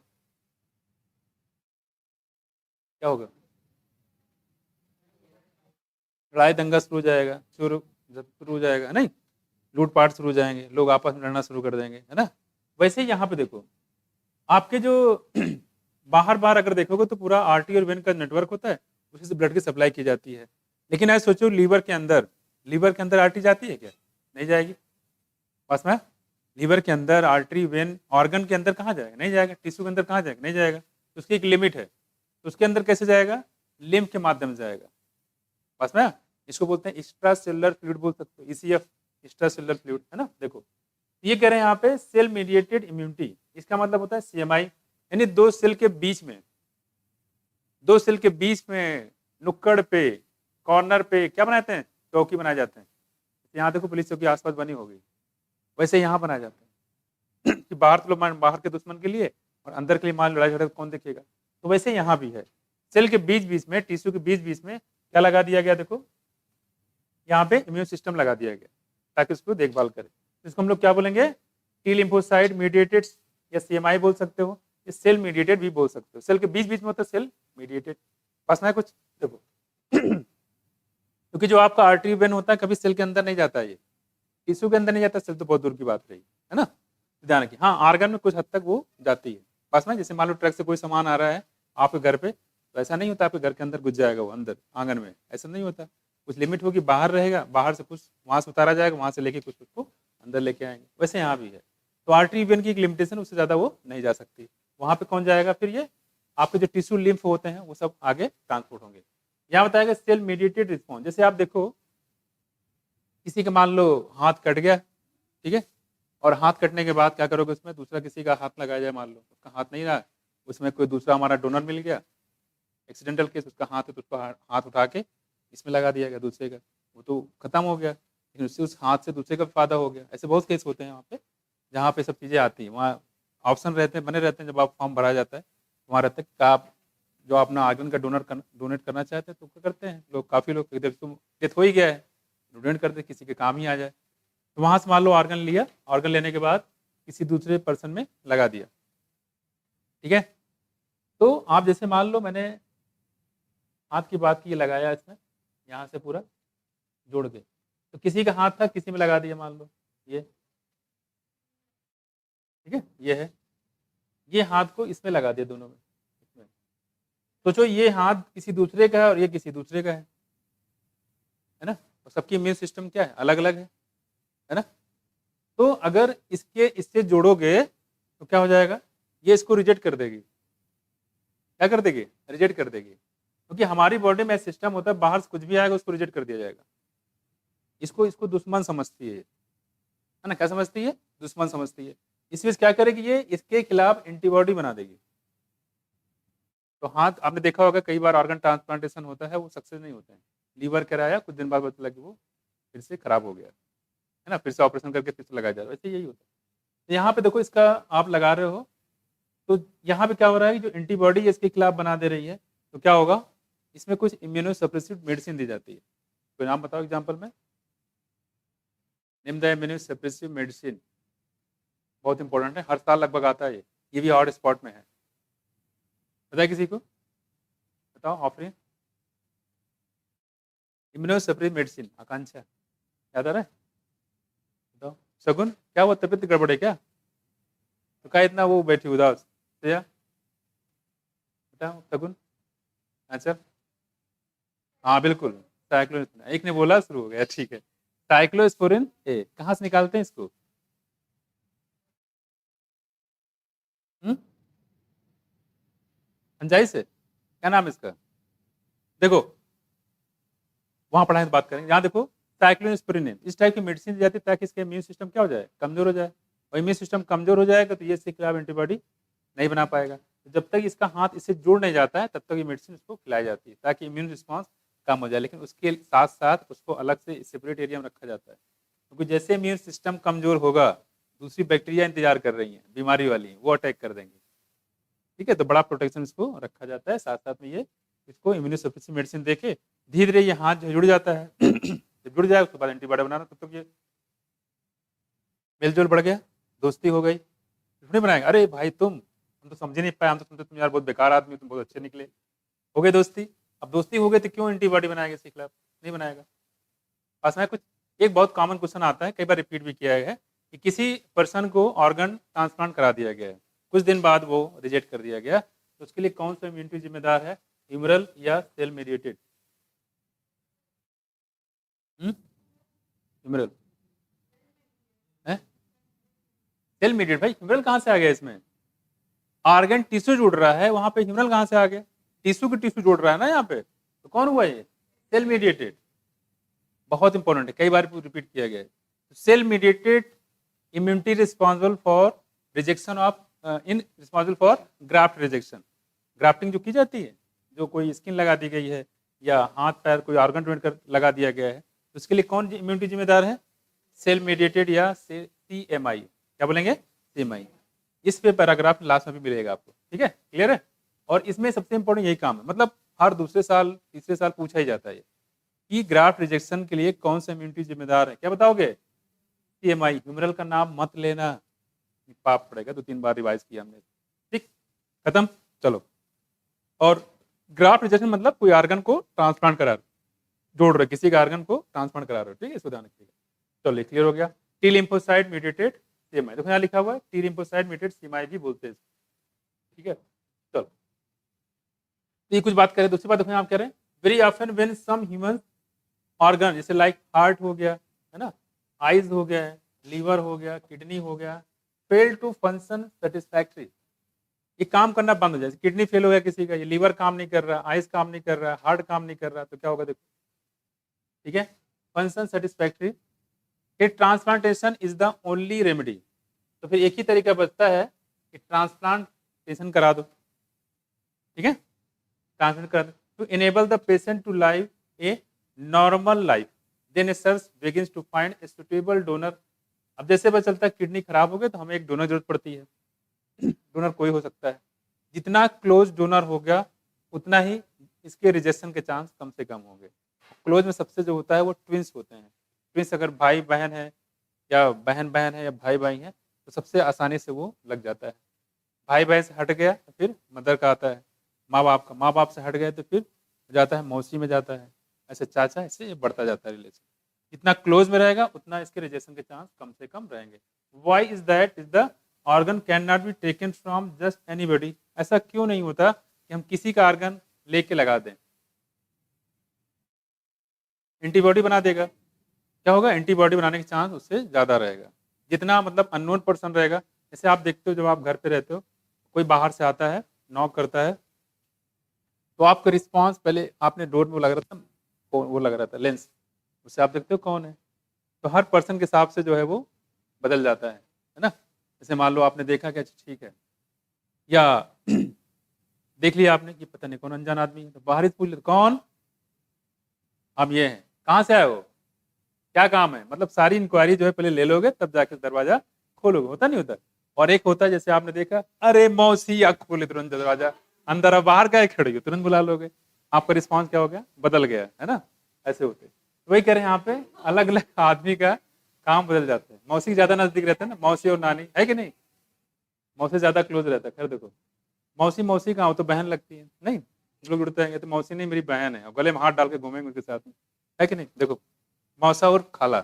S1: क्या होगा? लड़ाई दंगा शुरू हो जाएगा, शुरू हो जाएगा नहीं, लूटपाट शुरू हो जाएंगे, लोग आपस में लड़ना शुरू कर देंगे, है ना? वैसे ही यहाँ पे देखो, आपके जो बाहर बाहर अगर देखोगे तो पूरा आर्टरी और वेन का नेटवर्क होता है, उसी से ब्लड की सप्लाई की जाती है। लेकिन ऐसे सोचो लीवर के अंदर आर्टरी जाती है क्या? नहीं जाएगी। बस में लीवर के अंदर आर्टरी वेन ऑर्गन के अंदर कहाँ जाएगा? नहीं जाएगा। टिश्यू के अंदर कहाँ जाएगा? नहीं जाएगा। तो उसकी एक लिमिट है, तो उसके अंदर कैसे जाएगा? लिम्फ के माध्यम से जाएगा। बस में इसको बोलते हैं एक्स्ट्रा सेलुलर फ्लूइड, बोल सकते हो ईसीएफ, एक्स्ट्रा सेलुलर फ्लूइड, है ना? देखो ये कह रहे हैं यहाँ पे सेल मीडिएटेड इम्यूनिटी, इसका मतलब होता है सीएमआई, यानी दो सेल के बीच में नुक्कड़ पे, कॉर्नर पे क्या बनाते हैं? चौकी बनाए जाते हैं। यहाँ देखो पुलिस चौकी आसपास बनी होगी, वैसे यहाँ बनाए जाते हैं कि बाहर तो लोग बाहर के दुश्मन के लिए, और अंदर के लिए मान लड़ाई झगड़ा कौन देखेगा, तो वैसे यहाँ भी है। सेल के बीच बीच में, टिश्यू के बीच बीच में क्या लगा दिया गया? देखो यहाँ पे इम्यून सिस्टम लगा दिया गया ताकि उसको देखभाल करे। इसको हम लोग क्या बोलेंगे? टी लिम्फोसाइट मीडिएटेड या सीएमआई बोल सकते हो, या सेल मीडिएटेड भी बोल सकते हो। सेल के बीच बीच में होता है सेल मीडिएटेड। पास में कुछ देखो क्योंकि जो आपका आर्टरी वेन होता है कभी सेल के अंदर नहीं जाता है, ये टिश्यू के अंदर नहीं जाता सेल तो बहुत दूर की बात रही, है ना। ध्यान रखिए, हाँ आर्गन में कुछ हद तक वो जाती है पास में। जैसे मान लो ट्रक से कोई सामान आ रहा है आपके घर पे, तो ऐसा नहीं होता आपके घर के अंदर घुस जाएगा वो अंदर आंगन में, ऐसा नहीं होता। कुछ लिमिट होगी, बाहर रहेगा, बाहर से कुछ वहाँ से उतारा जाएगा, वहाँ से लेके कुछ उसको अंदर लेके आएंगे। वैसे यहाँ भी है, तो आर्टरी वेन की एक लिमिटेशन, उससे ज़्यादा वो नहीं जा सकती। वहाँ पे कौन जाएगा फिर? ये आपके जो टिश्यू लिम्फ होते हैं वो सब आगे ट्रांसपोर्ट होंगे। यहाँ बताएगा सेल मीडिएटेड रिस्पॉन्स। जैसे आप देखो किसी का मान लो हाथ कट गया, ठीक है, और हाथ कटने के बाद क्या करोगे उसमें? दूसरा किसी का हाथ लगाया जाए, मान लो उसका हाथ नहीं रहा, उसमें कोई दूसरा हमारा डोनर मिल गया, एक्सीडेंटल केस, उसका हाथ है तो उसको हाथ उठा के इसमें लगा दिया गया दूसरे का, वो तो खत्म हो गया, लेकिन उससे उस हाथ से दूसरे का फायदा हो गया। ऐसे बहुत केस होते हैं वहाँ पे जहाँ पे सब चीज़ें आती हैं। वहाँ ऑप्शन रहते हैं, बने रहते हैं, जब आप फॉर्म भरा जाता है वहाँ रहता है कि आप जो अपना आर्गन का डोनेट करना चाहते हैं तो क्या करते हैं लोग, काफ़ी लोग, इधर तुम डेथ हो ही गया है, डोनेट कर दे, किसी के काम ही आ जाए। तो वहाँ से मान लो ऑर्गन लिया, ऑर्गन लेने के बाद किसी दूसरे पर्सन में लगा दिया, ठीक है। तो आप जैसे मान लो मैंने हाथ की बात की, लगाया इसमें यहाँ से पूरा जोड़ के, तो किसी का हाथ था किसी में लगा दिया, मान लो ये, ठीक है, ये है, ये हाथ को इसमें लगा दिया दोनों में, इसमें। सोचो ये हाथ किसी दूसरे का है और ये किसी दूसरे का है ना, और सबकी इम्यून सिस्टम क्या है? अलग अलग है ना। तो अगर इससे जोड़ोगे तो क्या हो जाएगा? ये इसको रिजेक्ट कर देगी, क्या कर देगी? रिजेक्ट कर देगी, क्योंकि हमारी बॉडी में सिस्टम होता है, बाहर से कुछ भी आएगा उसको रिजेक्ट कर दिया जाएगा। इसको दुश्मन समझती है ना, क्या समझती है? दुश्मन समझती है। इस वजह क्या करेगी? ये इसके खिलाफ एंटीबॉडी बना देगी। तो हाथ आपने देखा होगा कई बार ऑर्गन ट्रांसप्लांटेशन होता है, वो सक्सेस नहीं होते हैं। लीवर कराया, कुछ दिन बाद पता लगा कि वो फिर से खराब हो गया, है ना, फिर से ऑपरेशन करके फिर से लगाया जा रहा है। वैसे यही होता है। तो यहाँ पे देखो इसका आप लगा रहे हो, तो यहाँ पे क्या हो रहा है कि जो एंटीबॉडी इसके खिलाफ बना दे रही है, तो क्या होगा? इसमें कुछ इम्यूनो सप्रेसिव मेडिसिन दी जाती है। कोई नाम बताओ एग्जाम्पल में, name the immuno suppressive medicine. बहुत इंपॉर्टेंट है, हर साल लगभग आता है ये भी हॉट स्पॉट में है। बताए किसी को? बताओ ऑफरिंग इम्यूनो सप्रेसिव मेडिसिन। आकांक्षा याद आ रहा है? बताओ। शगुन क्या हुआ, तबीयत गड़बड़ है क्या? तो क्या इतना वो बैठी उदास? बताओ शगुन आंसर। हाँ बिल्कुल, साइक्लोस्पोरिन, एक ने बोला शुरू हो गया, ठीक है। साइक्लोस्पोरिन ए कहाँ से निकालते हैं इसको? फंजाई से। क्या नाम है इसका? देखो वहां पढ़ाई बात करेंगे, यहाँ देखो साइक्लोस्पोरिन इस टाइप की मेडिसिन दी जाती है ताकि इसके इम्यून सिस्टम क्या हो जाए? कमजोर हो जाए। और इम्यून सिस्टम कमजोर हो जाएगा तो ये इसके खिलाफ एंटीबॉडी नहीं बना पाएगा। तो जब तक इसका हाथ इससे जुड़ नहीं जाता है तब तक ये मेडिसिन उसको खिलाई जाती है ताकि इम्यून रिस्पॉन्स कम हो जाए। लेकिन उसके साथ साथ उसको अलग से सेपरेट एरिया में रखा जाता है, क्योंकि जैसे इम्यून सिस्टम कमजोर होगा दूसरी बैक्टीरिया इंतजार कर रही हैं बीमारी वाली, वो अटैक कर देंगे, ठीक है। तो बड़ा प्रोटेक्शन इसको रखा जाता है। साथ साथ में ये इसको इम्यूनोसप्रेसिव मेडिसिन देके धीरे धीरे ये हाथ जो जुड़ जाता है जब जुड़ जाए उसके बाद एंटीबॉडी बनाना, तब तक ये मेलजोल बढ़ गया, दोस्ती हो गई। नहीं बनाएगा, अरे भाई हम तो समझ नहीं पाए, हम तो सुनते तुम यार बहुत बेकार आदमी, तुम बहुत अच्छे निकले, हो गई दोस्ती। अब दोस्ती हो गई तो क्यों एंटीबॉडी बनाएगा इसके खिलाफ? नहीं बनाएगा। पास में कुछ एक बहुत कॉमन क्वेश्चन आता है, कई बार रिपीट भी किया गया है कि किसी पर्सन को ऑर्गन ट्रांसप्लांट करा दिया गया है, कुछ दिन बाद वो रिजेक्ट कर दिया गया, तो उसके लिए कौन सा इम्यूनिटी जिम्मेदार है? ह्यूमरल या सेल मीडिएटेड? ह्यूमरल है, सेल मीडिएटेड। भाई ह्यूमरल कहाँ से आ गया इसमें? ऑर्गन टिश्यू जुड़ रहा है, वहां पे ह्यूमरल कहाँ से आ गया? टिश्यू की टिश्यू जोड़ रहा है ना यहाँ पे, तो कौन हुआ ये? Cell mediated. बहुत इंपॉर्टेंट है, कई बार रिपीट किया गया है। Cell mediated immunity responsible for rejection of in responsible for graft rejection. Grafting जो की जाती है, जो कोई स्किन लगा दी गई है या हाथ पैर कोई ऑर्गन डोनेट कर लगा दिया गया है, तो उसके लिए कौन इम्यूनिटी जिम्मेदार है? सेल मीडिएटेड या CMI। क्या बोलेंगे? CMI। इस पे पैराग्राफ लास्ट में भी मिलेगा आपको, ठीक है, क्लियर है। और इसमें सबसे इंपॉर्टेंट यही काम है, मतलब हर दूसरे साल तीसरे साल पूछा ही जाता है कि ग्राफ्ट रिजेक्शन के लिए कौन सा इम्यूनिटी जिम्मेदार है? क्या बताओगे? CMI। ह्यूमरल का नाम मत लेना, पाप पड़ेगा, 2-3 बार रिवाइज किया हमने, ठीक, खत्म। चलो, और ग्राफ्ट रिजेक्शन मतलब कोई ऑर्गन को ट्रांसप्लांट करा रहे, जोड़ रहे, किसी का ऑर्गन को ट्रांसप्लांट करा रहे हो, ठीक है, इसको ध्यान रखिएगा। चलो क्लियर हो गया। टी लिम्फोसाइट म्यूटेटेड सीएमआई, देखो यहाँ लिखा हुआ है टी लिम्फोसाइट म्यूटेटेड सीएमआई भी बोलते हैं, ठीक है। चलो तो ये कुछ बात करें, दूसरी बात देखो यहाँ कह रहे हैं very often when some human organ जैसे लाइक हार्ट हो गया है ना, आईज हो गया, लीवर हो गया, किडनी हो गया, फेल टू फंक्शन सेटिस्फैक्ट्री, ये काम करना बंद हो जाए, किडनी फेल हो गया किसी का, ये लीवर काम नहीं कर रहा, आइस काम नहीं कर रहा, हार्ट काम नहीं कर रहा, तो क्या होगा देखो, ठीक है, function satisfactory, transplantation is the only remedy, तो फिर एक ही तरीका बचता है कि ट्रांसप्लांटेशन करा दो, ठीक है, ट्रांसप्लांट करा दो to enable the patient to live a normal life, then search begins to find a suitable donor. अब जैसे पता चलता है किडनी खराब हो गई तो हमें एक डोनर जरूरत पड़ती है, डोनर कोई हो सकता है, जितना क्लोज डोनर हो गया उतना ही इसके रिजेक्शन के चांस कम से कम होंगे। क्लोज में सबसे जो होता है वो ट्विंस होते हैं, ट्विंस अगर भाई बहन है या बहन बहन है या भाई भाई है तो सबसे आसानी से वो लग जाता है, भाई बहन से हट गया तो फिर मदर का आता है, माँ बाप का, माँ बाप से हट गए तो फिर जाता है मौसी में जाता है, ऐसे चाचा, ऐसे ये बढ़ता जाता है रिलेशन, जितना क्लोज में रहेगा उतना इसके रिजेक्शन के चांस कम से कम रहेंगे। Why is that is the organ can not be taken from just anybody, ऐसा क्यों नहीं होता कि हम किसी का ऑर्गन लेके लगा दें, एंटीबॉडी बना देगा, क्या होगा, एंटीबॉडी बनाने के चांस उससे ज़्यादा रहेगा, जितना मतलब अननोन पर्सन रहेगा। जैसे आप देखते हो जब आप घर पे रहते हो कोई बाहर से आता है नॉक करता है तो आपका रिस्पॉन्स, पहले आपने डोर में वो लग रहा था, वो लग रहा था लेंस, उससे आप देखते हो कौन है, तो हर पर्सन के हिसाब से जो है वो बदल जाता है ना। जैसे मान लो आपने देखा कि अच्छा ठीक है, या देख लिया आपने कि पता नहीं कौन अनजान आदमी है, तो बाहर ही पूछ लेते कौन, हम ये हैं, कहाँ से आए हो, क्या काम है, मतलब सारी इंक्वायरी जो है पहले ले लोगे तब जाके दरवाजा खोलोगे, होता नहीं होता। और एक होता है जैसे आपने देखा, अरे मौसी, या खोले तुरंत दरवाजा, अंदर अब बाहर का खड़े हो, तुरंत बुला लोगे, आपका रिस्पॉन्स क्या हो गया, बदल गया, है ना, ऐसे होते। वही कह रहे हैं यहाँ पे, अलग अलग आदमी का काम बदल जाता है, मौसी ज्यादा नजदीक रहता है ना, मौसी और नानी है कि नहीं, मौसी ज्यादा क्लोज रहता है, खैर देखो मौसी मौसी कहाँ हो तो बहन लगती है, नहीं लोग उड़ते हैं तो मौसी नहीं मेरी बहन है, और गले में हाथ डाल के घूमेंगे उनके साथ में, है कि नहीं, देखो मौसा और खाला,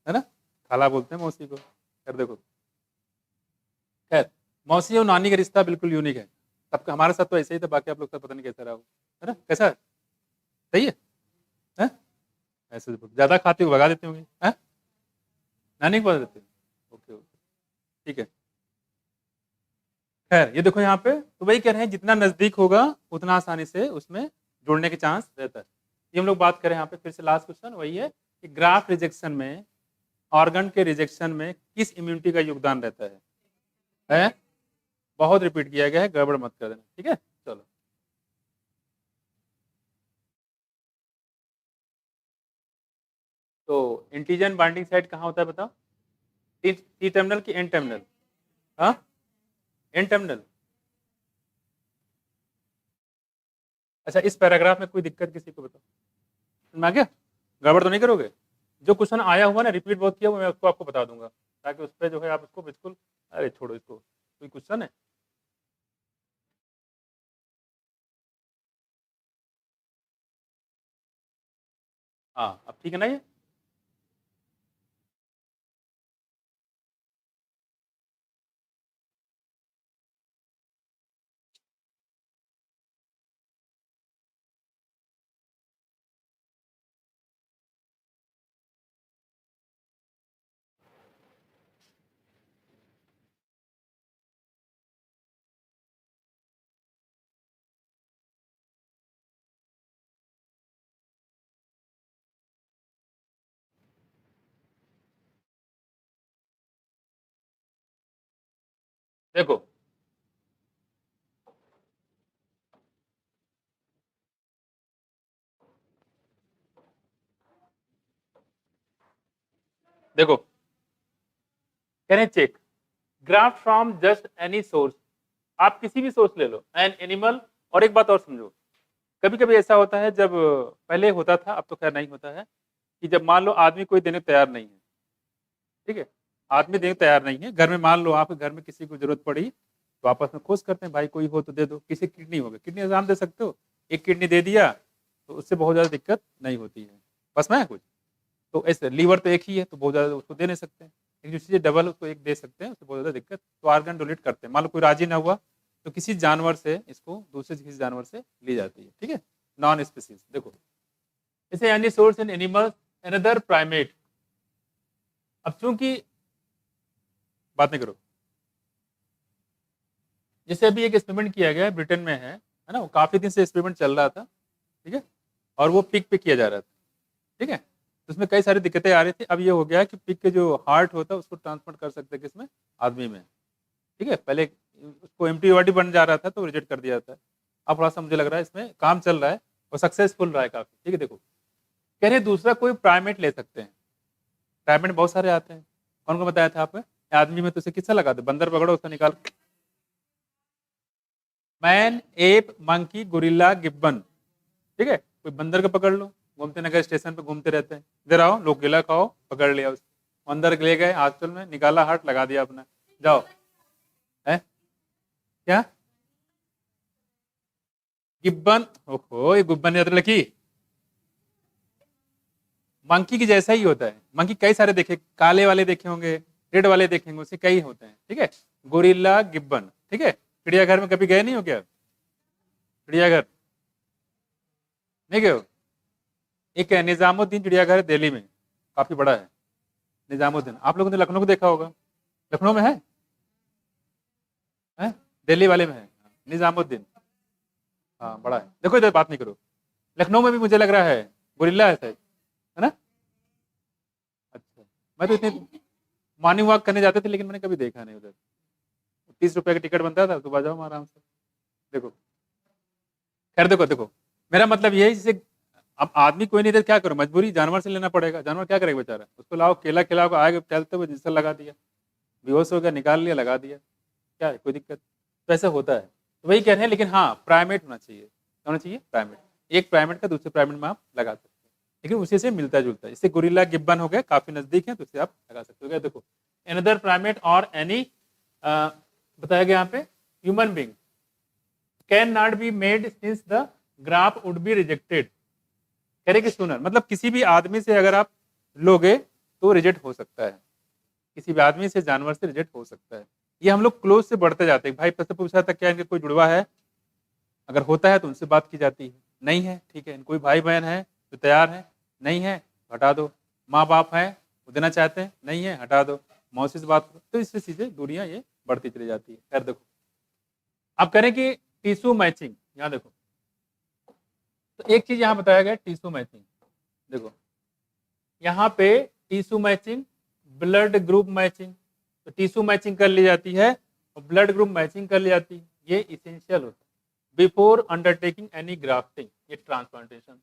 S1: है ना, खाला बोलते हैं मौसी को, खैर देखो, खैर मौसी और नानी का रिश्ता बिल्कुल यूनिक है, सबका हमारे साथ तो ऐसे ही था, बाकी आप लोग का पता नहीं कैसा रहा हो, है ना, कैसा है, सही है? ऐसे ज्यादा खाते हो भगा देते होंगे, हैं नानी को बता देते हो, ओके ओके, ठीक है। खैर ये देखो यहाँ पे तो वही कह रहे हैं जितना नजदीक होगा उतना आसानी से उसमें जुड़ने के चांस रहता है। ये हम लोग बात करें यहाँ पे फिर से लास्ट क्वेश्चन वही है कि ग्राफ्ट रिजेक्शन में, ऑर्गन के रिजेक्शन में किस इम्यूनिटी का योगदान रहता है? बहुत रिपीट किया गया है, गड़बड़ मत कर देना, ठीक है। चलो तो एंटीजन बाइंडिंग साइट कहाँ होता है बताओ, टी टर्मिनल की एन टर्मिनल, हाँ एन टर्मिनल। अच्छा इस पैराग्राफ में कोई दिक्कत किसी को बताओ, समझ में आ गया, गड़बड़ तो नहीं करोगे, जो क्वेश्चन आया हुआ ना रिपीट बहुत किया हुआ मैं उसको आपको बता दूंगा ताकि उस पर जो है आप उसको बिल्कुल, अरे छोड़ो इसको, कोई क्वेश्चन है, हाँ अब ठीक है ना ये, देखो देखो can I check graft from just any source, आप किसी भी सोर्स ले लो, एन एनिमल। और एक बात और समझो, कभी कभी ऐसा होता है जब पहले होता था अब तो खैर नहीं होता है कि जब मान लो आदमी कोई देने को तैयार नहीं है, ठीक है, आदमी देने को तैयार नहीं है, घर में मान लो आपके घर में किसी को जरूरत पड़ी तो आपस में खुश करते हैं भाई कोई हो तो दे दो, किसी किडनी हो गई, किडनी एग्जाम दे सकते हो, एक किडनी दे दिया तो उससे बहुत ज़्यादा दिक्कत नहीं होती है, बस में कुछ, तो ऐसे लीवर तो एक ही है तो बहुत ज़्यादा उसको दे नहीं सकते हैं, एक जो चीज़ डबल उसको एक दे सकते हैं, उससे बहुत ज़्यादा दिक्कत, तो आर्गन डोनेट करते हैं। मान लो कोई राजी ना हुआ तो किसी जानवर से इसको दूसरे किसी जानवर से ली जाती है, ठीक है, नॉन स्पीसीज। देखो इसे एनी सोर्स इन एनिमल्स अनदर प्राइमेट। अब चूंकि बात नहीं करो, जैसे अभी एक एक्सपेरिमेंट किया गया है, ब्रिटेन में है ना, वो काफी दिन से एक्सपेरिमेंट चल रहा था, ठीक है, और वो पिग पे किया जा रहा था, ठीक है, तो उसमें कई सारी दिक्कतें आ रही थी। अब ये हो गया कि पिग के जो हार्ट होता है उसको ट्रांसप्लांट कर सकते हैं किसमें, आदमी में, ठीक है। पहले उसको एम्प्टी बॉडी बन जा रहा था तो रिजेक्ट कर दिया जाता है। अब थोड़ा सा मुझे लग रहा है इसमें काम चल रहा है और सक्सेसफुल रहा है काफी, ठीक है। देखो कह रहे दूसरा कोई प्राइमेट ले सकते हैं, प्राइमेट बहुत सारे आते हैं, कौन को बताया था आपने, आदमी में तो उसे किससे लगा दो, बंदर पकड़ो उसका निकाल, man, app, monkey, gorilla, Gibbon, ठीक है। कोई बंदर को पकड़ लो, घूमते नगर स्टेशन पे घूमते रहते हैं, इधर आओ लोग केला खाओ, पकड़ लिया उसको, अंदर ले गए हॉस्टल में, निकाला हाथ लगा दिया अपना, जाओ, है क्या गिब्बन, ओहो ये गुब्बन याद लकी, मंकी की जैसा ही होता है। मंकी कई सारे देखे, काले वाले देखे होंगे, रेड वाले देखेंगे, उससे कई होते हैं, ठीक है। गोरिल्ला, गिब्बन, ठीक है। चिड़ियाघर में कभी गए नहीं हो क्या, चिड़ियाघर नहीं गए हो? एक है निजामुद्दीन चिड़ियाघर है दिल्ली में, काफी बड़ा है निजामुद्दीन। आप लोगों ने लखनऊ को देखा होगा, लखनऊ में है? दिल्ली वाले में है निजामुद्दीन, हाँ बड़ा है। देखो इधर बात नहीं करो, लखनऊ में भी मुझे लग रहा है गोरिल्ला है शायद, है ना? अच्छा, मैं तो इतने मॉर्निंग वॉक करने जाते थे लेकिन मैंने कभी देखा नहीं उधर। 30 रुपए का टिकट बनता था, सुबह जाओ आराम से देखो। खैर देखो देखो, मेरा मतलब ये है जैसे अब आदमी कोई नहीं, इधर क्या करो, मजबूरी जानवर से लेना पड़ेगा, जानवर क्या करेगा बेचारा, उसको लाओ केला खिलाओ, आगे टहलते हुए जिससे लगा दिया, बेहोश हो गया, निकाल लिया लगा दिया, क्या है कोई दिक्कत, तो ऐसा होता है। तो वही कह रहे हैं, लेकिन हाँ प्राइमेट होना चाहिए, क्या होना चाहिए, प्राइमेट। एक प्राइमेट का दूसरे प्राइमेट में आप लगा सकते हैं, लेकिन उसी से मिलता जुलता है। इससे गोरिल्ला, गिब्बन हो गए, काफी नजदीक है, तो इससे आप लगा सकते हो। देखो एनदर प्राइमेट और एनी बताया गया यहाँ पे human being can not be made since the graph would be rejected. कह रहे कि सुनर मतलब किसी भी आदमी से अगर आप लोगे तो रिजेक्ट हो सकता है, किसी भी आदमी से, जानवर से रिजेक्ट हो सकता है। ये हम लोग क्लोज से बढ़ते जाते हैं, भाई पैसे पूछा था क्या इनके कोई जुड़वा है, अगर होता है तो उनसे बात की जाती है, नहीं है ठीक है, कोई भाई बहन है तो तैयार है, नहीं है हटा दो, माँ बाप है वो देना चाहते हैं, नहीं है हटा दो, मौसी से बात करो, तो इससे चीजें दूरियां ये बढ़ती चली जाती है। खैर देखो अब करें कि टिश्यू मैचिंग, यहाँ देखो तो एक चीज यहाँ बताया गया टिश्यू मैचिंग। देखो यहाँ पे tissue matching, blood group matching, तो टिश्यू मैचिंग कर ली जाती है और ब्लड ग्रुप मैचिंग कर ली जाती है, ये इसेंशियल होता है बिफोर अंडरटेकिंग एनी ग्राफ्टिंग, ये ट्रांसप्लांटेशन,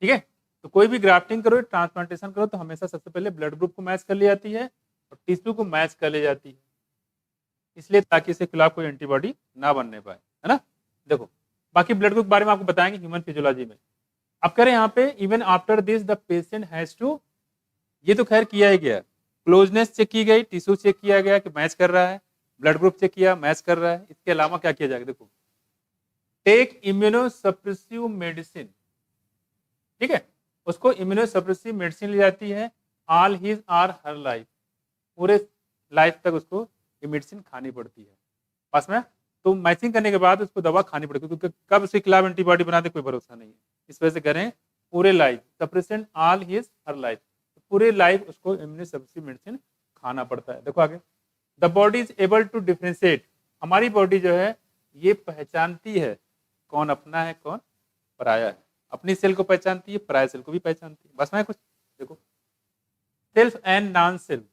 S1: ठीक है। तो कोई भी ग्राफ्टिंग करो, ट्रांसप्लांटेशन करो, तो हमेशा सबसे पहले ब्लड ग्रुप को मैच कर ली जाती है और टिश्यू को मैच कर ली जाती है, इसलिए ताकि इसके खिलाफ कोई एंटीबॉडी ना बनने पाए, है ना। देखो बाकी ब्लड ग्रुप के बारे में आपको बताएंगे ह्यूमन फिजियोलॉजी में। अब करें यहाँ पे even after this the patient has to, ये तो खैर किया ही गया, क्लोजनेस चेक की गई, टिश्यू चेक किया गया कि मैच कर रहा है, ब्लड ग्रुप चेक किया मैच कर रहा है, इसके अलावा क्या किया जाएगा, देखो टेक इम्यूनोसप्रेसिव मेडिसिन, ठीक है, उसको इम्यूनोसप्रेसिव मेडिसिन ली जाती है all his or her life, पूरे लाइफ तक उसको ये मेडिसिन खानी पड़ती है पास में। तो मैचिंग करने के बाद उसको दवा खानी पड़ेगी, क्योंकि कब उसके खिलाफ एंटीबॉडी बना दे कोई भरोसा नहीं है, इस वजह से करें पूरे life suppressant all his her life, पूरे लाइफ उसको इम्यूनोसप्रेसिव मेडिसिन खाना पड़ता है। देखो आगे, the body is able to differentiate, हमारी बॉडी जो है ये पहचानती है कौन अपना है कौन पराया है, अपनी सेल को पहचानती है, पराया सेल को भी पहचानती है, बस में कुछ देखो self and non self,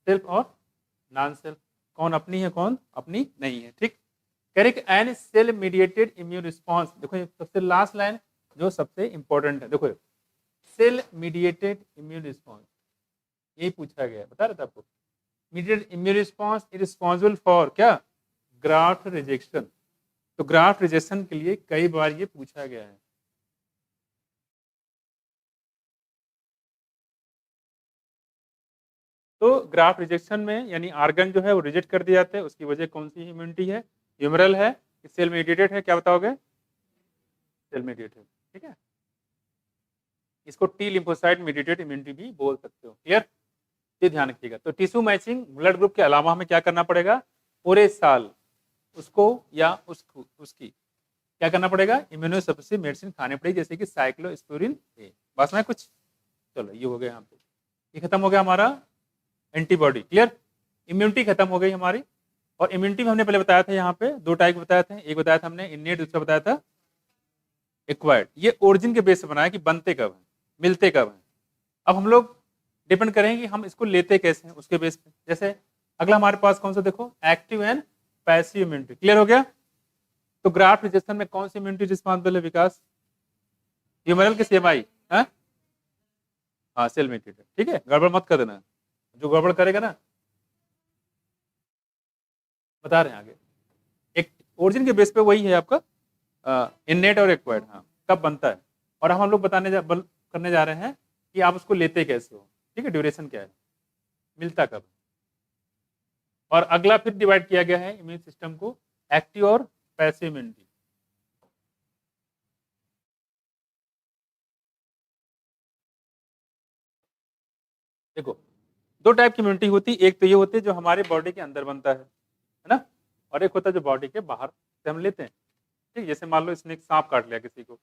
S1: self और नॉन सेल्फ, कौन अपनी है कौन अपनी नहीं है, ठीक। Correct and cell mediated immune response, देखो सबसे लास्ट लाइन जो सबसे इंपॉर्टेंट है, देखो सेल मीडिएटेड इम्यून रिस्पॉन्स, यही पूछा गया है, बता रहा था आपको, mediated immune response is responsible for क्या, ग्राफ्ट रिजेक्शन, तो ग्राफ्ट रिजेक्शन के लिए कई बार ये पूछा गया है। तो ग्राफ्ट रिजेक्शन में यानी आर्गन जो है वो रिजेक्ट कर दिए जाते हैं, उसकी वजह कौन सी इम्यूनिटी है, ह्यूमरल है, सेल मीडिएटेड है, क्या बताओगे, सेल मीडिएटेड, ठीक है। इसको टी लिम्फोसाइट मीडिएटेड इम्यूनिटी भी बोल सकते हो, क्लियर। ये ध्यान रखिएगा। तो टिश्यू मैचिंग ब्लड ग्रुप के अलावा हमें क्या करना पड़ेगा, पूरे साल उसको या उसकी क्या करना पड़ेगा, इम्यूनोसप्रेसिव मेडिसिन खाने पड़ेगी, जैसे कि साइक्लोस्पोरिन ए। बस में कुछ, चलो ये हो गया यहाँ पे, ये खत्म हो गया हमारा एंटीबॉडी। क्लियर, इम्यूनिटी खत्म हो गई हमारी। और इम्यूनिटी में हमने पहले बताया था यहाँ पे दो टाइप बताए थे, एक बताया था हमने इनेट, दूसरा बताया था एक्वायर्ड। ये ओरिजिन के बेस से बनाया कि बनते कब हैं, मिलते कब हैं। अब हम लोग डिपेंड करेंगे कि हम इसको लेते कैसे हैं उसके बेस पे। जैसे अगला हमारे पास कौन सा देखो, active and passive immunity. Clear हो गया। तो ग्राफ्ट रिजेक्शन में कौन सी इम्यूनिटी रिस्पॉन्सिबल है विकास, ह्यूमरल के सीएमआई, हाँ सेल मेटेड, ठीक है, गड़बड़ मत कर देना, जो गड़बड़ करेगा ना बता रहे हैं आगे। एक ओरिजिन के बेस पे वही है आपका इननेट और एक्वायर्ड, हाँ कब बनता है। और हम लोग करने जा रहे हैं कि आप उसको लेते कैसे हो, ठीक है, ड्यूरेशन क्या है, मिलता कब। और अगला फिर डिवाइड किया गया है इम्यून सिस्टम को एक्टिव और पैसिव इम्यूनिटी। देखो दो टाइप की इम्यूनिटी होती है, एक तो ये होती है जो हमारे बॉडी के अंदर बनता है ना, और एक होता है जो बॉडी के बाहर से हम लेते हैं, ठीक, जैसे मान लो इसने एक सांप काट लिया किसी को,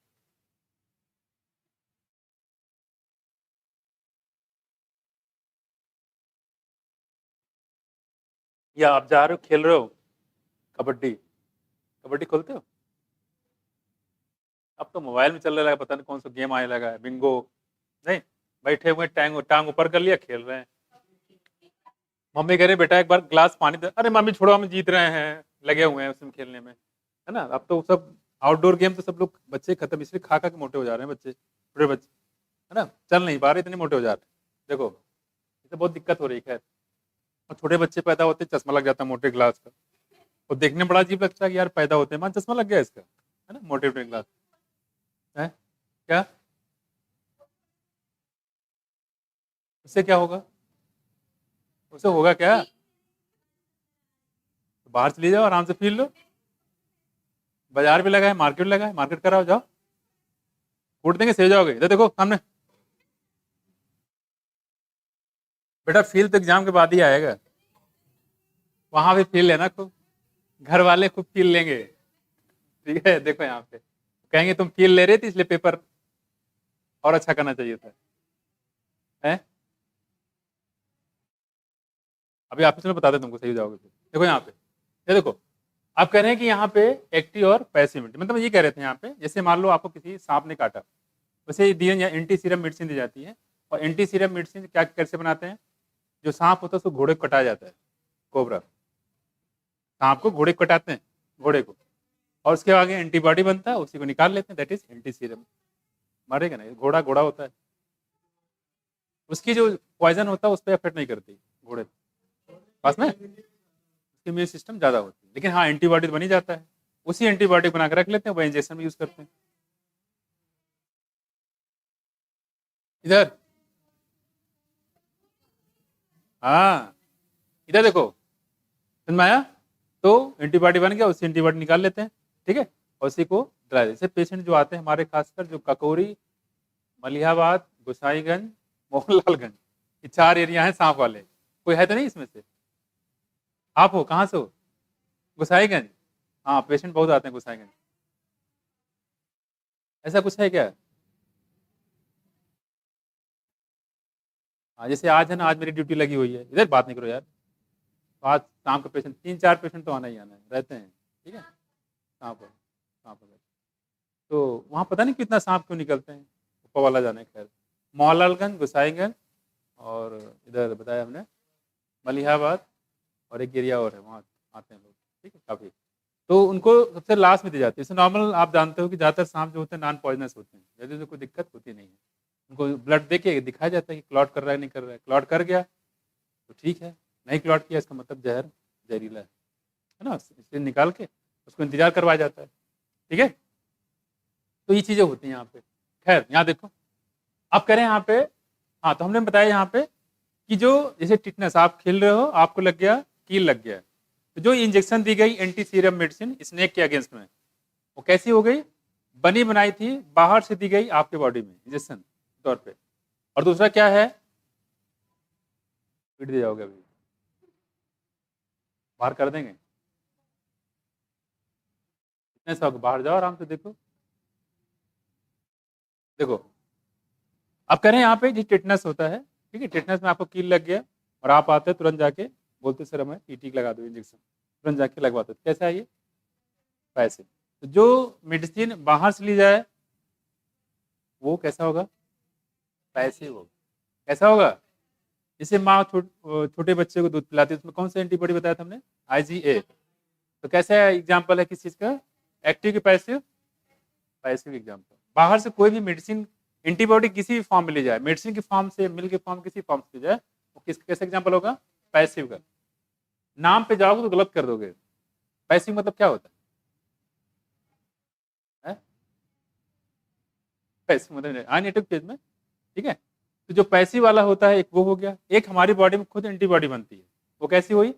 S1: या आप जा रहे हो खेल रहे हो कबड्डी, कबड्डी खोलते हो, अब तो मोबाइल में चलने लगा, पता नहीं कौन सा गेम आने लगा है, बिंगो, नहीं बैठे हुए टांग ऊपर कर लिया खेल रहे हैं। मम्मी कह रहे बेटा एक बार ग्लास पानी दे, अरे मम्मी छोड़ो हम जीत रहे हैं, लगे हुए हैं उसमें खेलने में, है ना। अब तो सब आउटडोर गेम तो सब लोग बच्चे खत्म, इसलिए खा खा के मोटे हो जा रहे हैं बच्चे, छोटे बच्चे, है ना, चल नहीं पा रहे, इतने मोटे हो जा रहे हैं। देखो इससे बहुत दिक्कत हो रही है। खैर, और छोटे बच्चे पैदा होते चश्मा लग जाता है मोटे ग्लास का, और देखने में बड़ा अजीब लगता है कि यार पैदा होते हैं मान चश्मा लग गया इसका, है ना, मोटे मोटे ग्लास है क्या, उससे क्या होगा, उससे होगा क्या, बाहर चले जाओ आराम से पी लो, बाजार भी लगा है, मार्केट लगा है, मार्केट कराओ, जाओ कूट देंगे, सह जाओगे। इधर देखो सामने, बेटा फील तो एग्जाम के बाद ही आएगा, वहां भी फील लेना खूब, घर वाले खूब फील लेंगे, ठीक है। देखो यहाँ पे कहेंगे तुम फील ले रहे थे इसलिए पेपर और अच्छा करना चाहिए था, है? अभी ऑफिस में बता दे तुमको, सही हो जाओगे फिर। देखो यहाँ पे, ये देखो आप कह रहे हैं कि यहाँ पे एक्टिव और पैसिविटी, मतलब ये कह रहे थे यहाँ पे, जैसे मान लो आपको किसी सांप ने काटा, वैसे दी या एंटी सीरम मेडिसिन दी जाती है। और एंटी सीरम मेडिसिन क्या कैसे बनाते हैं, जो सांप होता है उसको घोड़े को कटाया जाता है, कोबरा सांप को घोड़े को कटाते हैं, घोड़े को, और उसके आगे एंटीबॉडी बनता है, उसी को निकाल लेते हैं, दैट इज एंटी सीरम। मारेगा ना, घोड़ा घोड़ा होता है, उसकी जो पॉइजन होता है उस पर इफेक्ट नहीं करती घोड़े पास में, उसकी इम्यून सिस्टम ज्यादा होती है। लेकिन हाँ एंटीबॉडी तो बनी जाता है, उसी एंटीबॉडी बना के रख लेते हैं, वह इंजेक्शन में यूज करते हैं। इधर, हाँ इधर देखो, समझ में आया, तो एंटीबॉडी बन गया, उसी एंटीबॉडी निकाल लेते हैं, ठीक है, और उसी को ड्राई। जैसे पेशेंट जो आते हैं हमारे, खासकर जो ककोरी, मलिहाबाद, गोसाईगंज, मोहनलालगंज, ये 4 एरिया हैं सांप वाले, कोई है तो नहीं इसमें से, आप हो कहाँ से हो, गोसाईगंज, हाँ पेशेंट बहुत आते हैं गोसाईगंज, ऐसा कुछ है क्या, हाँ जैसे आज है ना, आज मेरी ड्यूटी लगी हुई है, इधर बात नहीं करो यार, तो आज शाम का पेशेंट 3-4 पेशेंट तो आना ही आना है, रहते हैं, ठीक है, सांप सांप वगैरह, तो वहाँ पता नहीं कितना सांप क्यों निकलते हैं, ऊपर वाला जाने। खैर, मोहनलालगंज, गोसाईगंज, और इधर बताया हमने मलिहाबाद, और एक एरिया और है वहाँ आते हैं लोग, ठीक है काफ़ी, तो उनको सबसे लास्ट में दी जाती है। जैसे नॉर्मल आप जानते हो कि ज़्यादातर सांप जो होते हैं नॉन पॉइजनस होते हैं, जल्दी से कोई दिक्कत होती नहीं है, उनको ब्लड दे के दिखाया जाता है कि क्लॉट कर रहा है नहीं कर रहा है, क्लॉट कर गया तो ठीक है, नहीं क्लॉट किया इसका मतलब जहर जहरीला है ना, इसे निकाल के उसको इंतजार करवाया जाता है, ठीक है। तो ये चीज़ें होती हैं यहाँ पे। खैर यहाँ देखो, आप कह रहे हैं यहाँ पे, हाँ तो हमने बताया यहाँ पे कि जो जैसे टिटनेस, आप खेल रहे हो आपको लग गया, कील लग गया, तो जो इंजेक्शन दी गई एंटी सीरम मेडिसिन स्नेक के अगेंस्ट में, वो कैसी हो गई, बनी बनाई थी, बाहर से दी गई आपके बॉडी में इंजेक्शन तौर पे। और दूसरा क्या है, पीट दिए जाओगे अभी, बाहर कर देंगे। कितने सौ बाहर जाओ आराम से। देखो देखो अब कह रहे हैं यहाँ पे जो टिटनेस होता है, ठीक है, टिटनेस में आपको कील लग गया और आप आते हैं तुरंत जाके बोलते सर हमें टीटी लगा दो इंजेक्शन, तुरंत जाके लगवाते। कैसा है ये? पैसे। तो जो मेडिसिन बाहर से ली जाए वो कैसा होगा? पैसे होगा। कैसा होगा? जैसे माँ छोटे बच्चे को दूध पिलाती है, उसमें कौन सा एंटीबॉडी बताया था हमने? IgA। तो कैसा एग्जाम्पल है किस चीज का? एक्टिव की पैसिव? Passive example. बाहर से कोई भी मेडिसिन एंटीबॉडी किसी भी फॉर्म में ले जाए, मेडिसिन की फॉर्म से, मिल के फॉर्म किसी फॉर्म से ले जाए, वो किस कैसे एग्जाम्पल होगा? पैसिव का। नाम पे जाओगे तो गलत कर दोगे। पैसिव मतलब क्या होता है? पैसिव मतलब अनएक्टिव फेज में, ठीक है। तो जो पैसिव वाला होता है एक वो हो गया, एक हमारी बॉडी में खुद एंटीबॉडी बनती है, वो कैसी हुई?